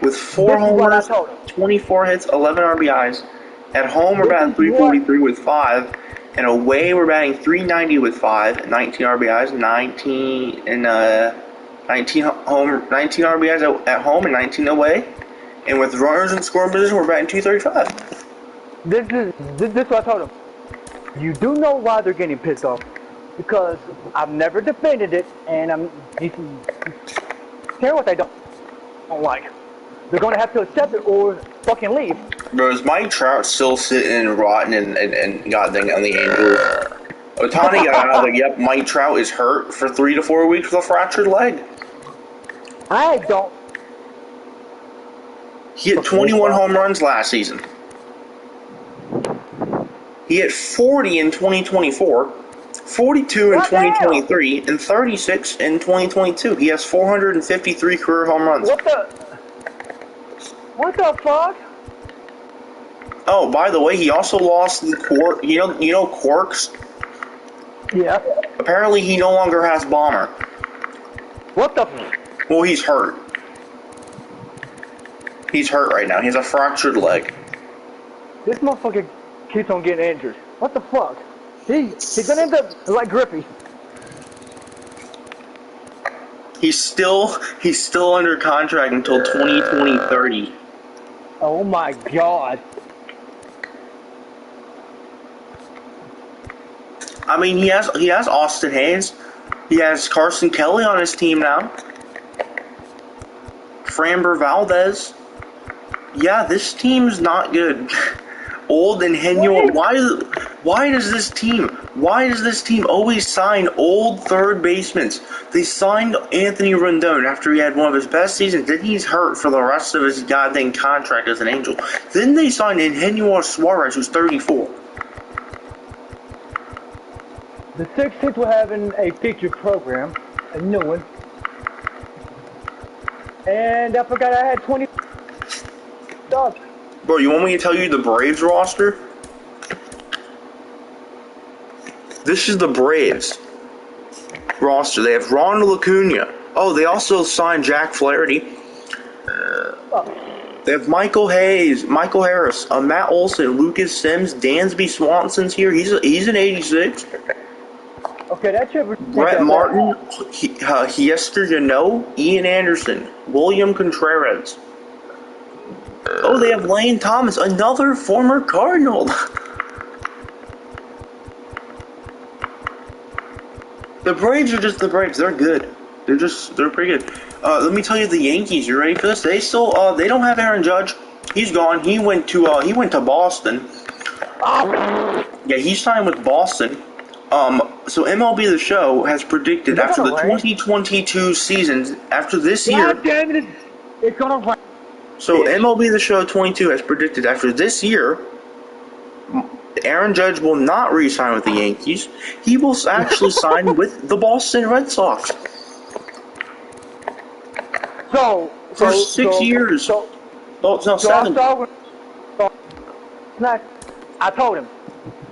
With 4 homers, 24 hits, 11 RBIs. At home, we're batting .343 with 5. And away, we're batting .390 with 5, 19 RBIs, 19 RBIs at home and 19 away. And with runners in scoring position, we're batting 235. This is what I told him. You do know why they're getting pissed off. Because I've never defended it, and hear what they don't like. They're going to have to accept it or fucking leave. Bro, is Mike Trout still sitting and rotting and goddamn on the Angels? Ohtani got out there. Yep, Mike Trout is hurt for 3 to 4 weeks with a fractured leg. I don't. He hit 21 home runs last season. He hit 40 in 2024, 42 in 2023, and 36 in 2022. He has 453 career home runs. What the fuck? Oh, by the way, he also lost the Quark. You know Quarks? Yeah. Apparently, he no longer has Bomber. What the? Well, he's hurt. He's hurt right now. He has a fractured leg. This motherfucker keeps on getting injured. What the fuck? He's gonna end up like Griffey. He's still under contract until 2020-30. Oh my god. I mean, he has Austin Hayes. He has Carson Kelly on his team now. Framber Valdez. Yeah, this team's not good. Old and Henyo. Why does this team always sign old third basemen? They signed Anthony Rendon after he had one of his best seasons. Then he's hurt for the rest of his goddamn contract as an Angel. Then they signed Eugenio Suarez, who's 34. The Sixers were having a feature program, a new one. And I forgot I had 20 dogs. Bro, you want me to tell you the Braves roster? This is the Braves roster. They have Ronald Acuna. Oh, they also signed Jack Flaherty. They have Michael Hayes, Michael Harris, Matt Olson, Lucas Sims, Dansby Swanson's here. He's an 86. Okay, that should. Brett Martin, Hiester Yano, Ian Anderson, William Contreras. Oh, they have Lane Thomas, another former Cardinal. The Braves are just the Braves. They're good. They're pretty good. Let me tell you the Yankees. You ready for this? They don't have Aaron Judge. He's gone. He went to Boston. Yeah, he signed with Boston. So MLB The Show has predicted after the 2022 season, after this year. God damn it! It's gonna rain. So MLB The Show 22 has predicted after this year, Aaron Judge will not re-sign with the Yankees. He will actually sign with the Boston Red Sox. For 6 years. No, 7. I told him,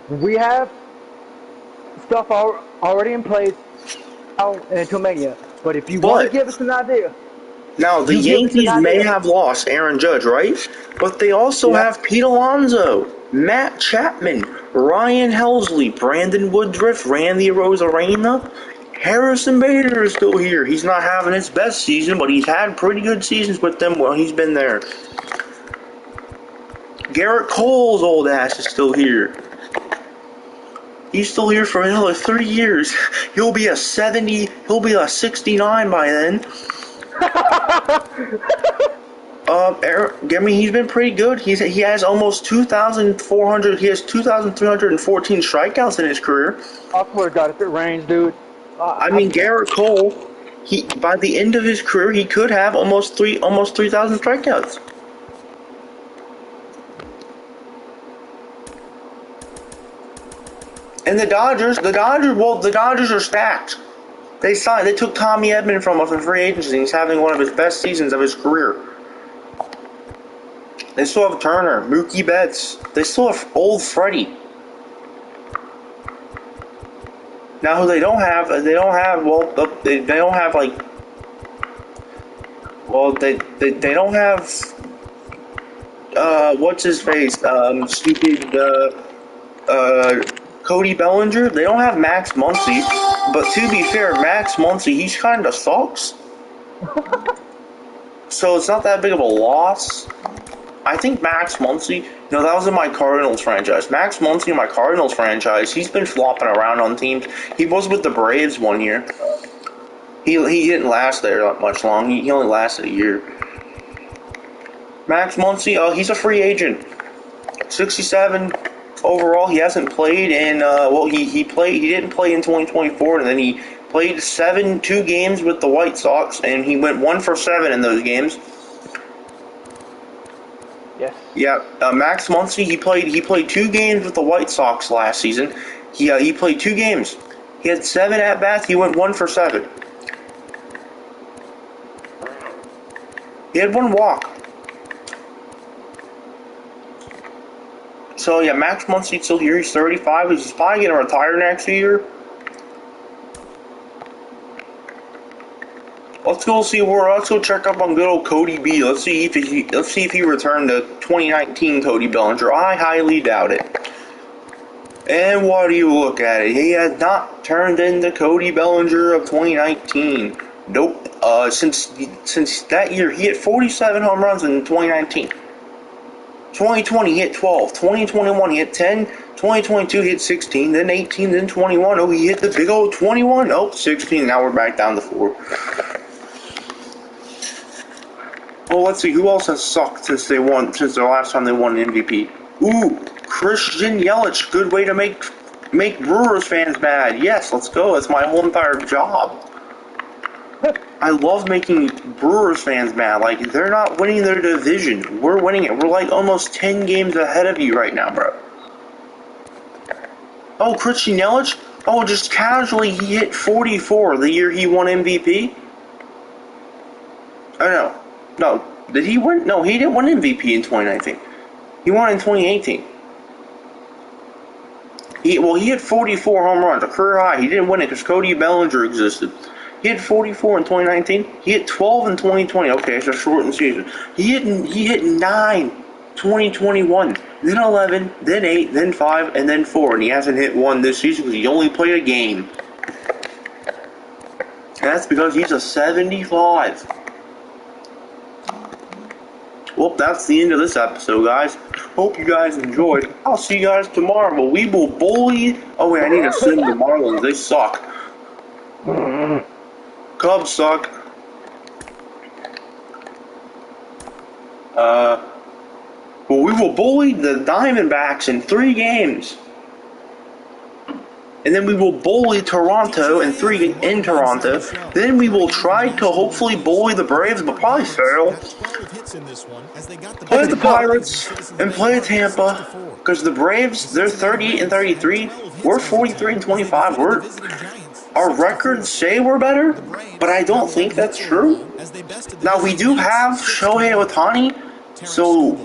we have stuff already in place until Mania. But if you want to give us an idea. Now, the Yankees may have lost Aaron Judge, right? But they also have Pete Alonso, Matt Chapman, Ryan Helsley, Brandon Woodruff, Randy Arozarena. Harrison Bader is still here. He's not having his best season, but he's had pretty good seasons with them while he's been there. Garrett Cole's old ass is still here. He's still here for another 3 years. He'll be a 69 by then. He's been pretty good. He has almost 2,400. He has 2,314 strikeouts in his career. I swear to God, if it rains, dude. Garrett Cole. By the end of his career, he could have almost 3,000 strikeouts. And the Dodgers are stacked. They took Tommy Edman from us in free agency. He's having one of his best seasons of his career. They still have Turner, Mookie Betts. They still have old Freddie. Now who they don't have what's his face? Cody Bellinger. They don't have Max Muncy. But to be fair, Max Muncy, he's kind of sucks. So it's not that big of a loss. I think Max Muncy, no, that was in my Cardinals franchise. Max Muncy in my Cardinals franchise, he's been flopping around on teams. He was with the Braves one year. He didn't last there that much long. He only lasted a year. Max Muncy, he's a free agent. 67 overall. He hasn't played in, he didn't play in 2024, and then he played 2 games with the White Sox, and he went 1 for 7 in those games. Yes. Yeah, Max Muncy, he played 2 games with the White Sox last season. He played 2 games. He had 7 at-bats. He went 1 for 7. He had 1 walk. So, yeah, Max Muncy's still here. He's 35. He's probably going to retire next year. Let's go check up on good old Cody B. Let's see if he returned to 2019 Cody Bellinger. I highly doubt it. And what do you look at it? He has not turned into Cody Bellinger of 2019. Nope. Since that year, he hit 47 home runs in 2019. 2020 he hit 12. 2021 he hit 10. 2022 he hit 16. Then 18. Then 21. Oh, he hit the big old 21. Oh, 16. Now we're back down to 4. Well, let's see who else has sucked since the last time they won an MVP. Ooh, Christian Yelich. Good way to make Brewers fans mad. Yes, let's go. That's my whole entire job. I love making Brewers fans mad. Like, they're not winning their division. We're winning it. We're like almost 10 games ahead of you right now, bro. Oh, Christian Yelich? Oh, just casually he hit 44 the year he won MVP? Oh, no. No. Did he win? No, he didn't win MVP in 2019. He won in 2018. He had 44 home runs, a career high. He didn't win it because Cody Bellinger existed. He had 44 in 2019. He hit 12 in 2020. Okay, it's a shortened season. He hit 9 2021, then 11, then 8, then 5, and then 4. And he hasn't hit 1 this season because he only played a game. And that's because he's a 75. Well, that's the end of this episode, guys. Hope you guys enjoyed. I'll see you guys tomorrow. But we will bully. Oh wait, I need to send the Marlins. They suck. Cubs suck. Well, we will bully the Diamondbacks in 3 games. And then we will bully Toronto in Toronto. Then we will try to hopefully bully the Braves, but probably fail. Play the Pirates and play Tampa. Because the Braves, they're 38 and 33. We're 43 and 25. Our records say we're better, but I don't think that's true. Now, we do have Shohei Ohtani, so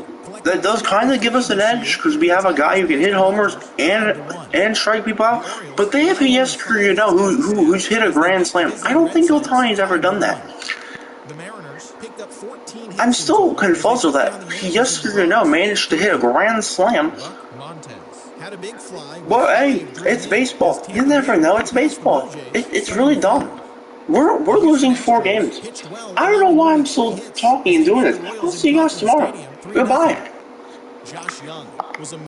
that does kind of give us an edge because we have a guy who can hit homers and strike people out. But they have a yesterday, who's hit a grand slam. I don't think Ohtani's ever done that. I'm still confused with that. He yesterday managed to hit a grand slam. Well, hey, it's baseball. You never know. It's baseball. It's really dumb. We're losing 4 games. I don't know why I'm still talking and doing this. I'll see you guys tomorrow. Goodbye.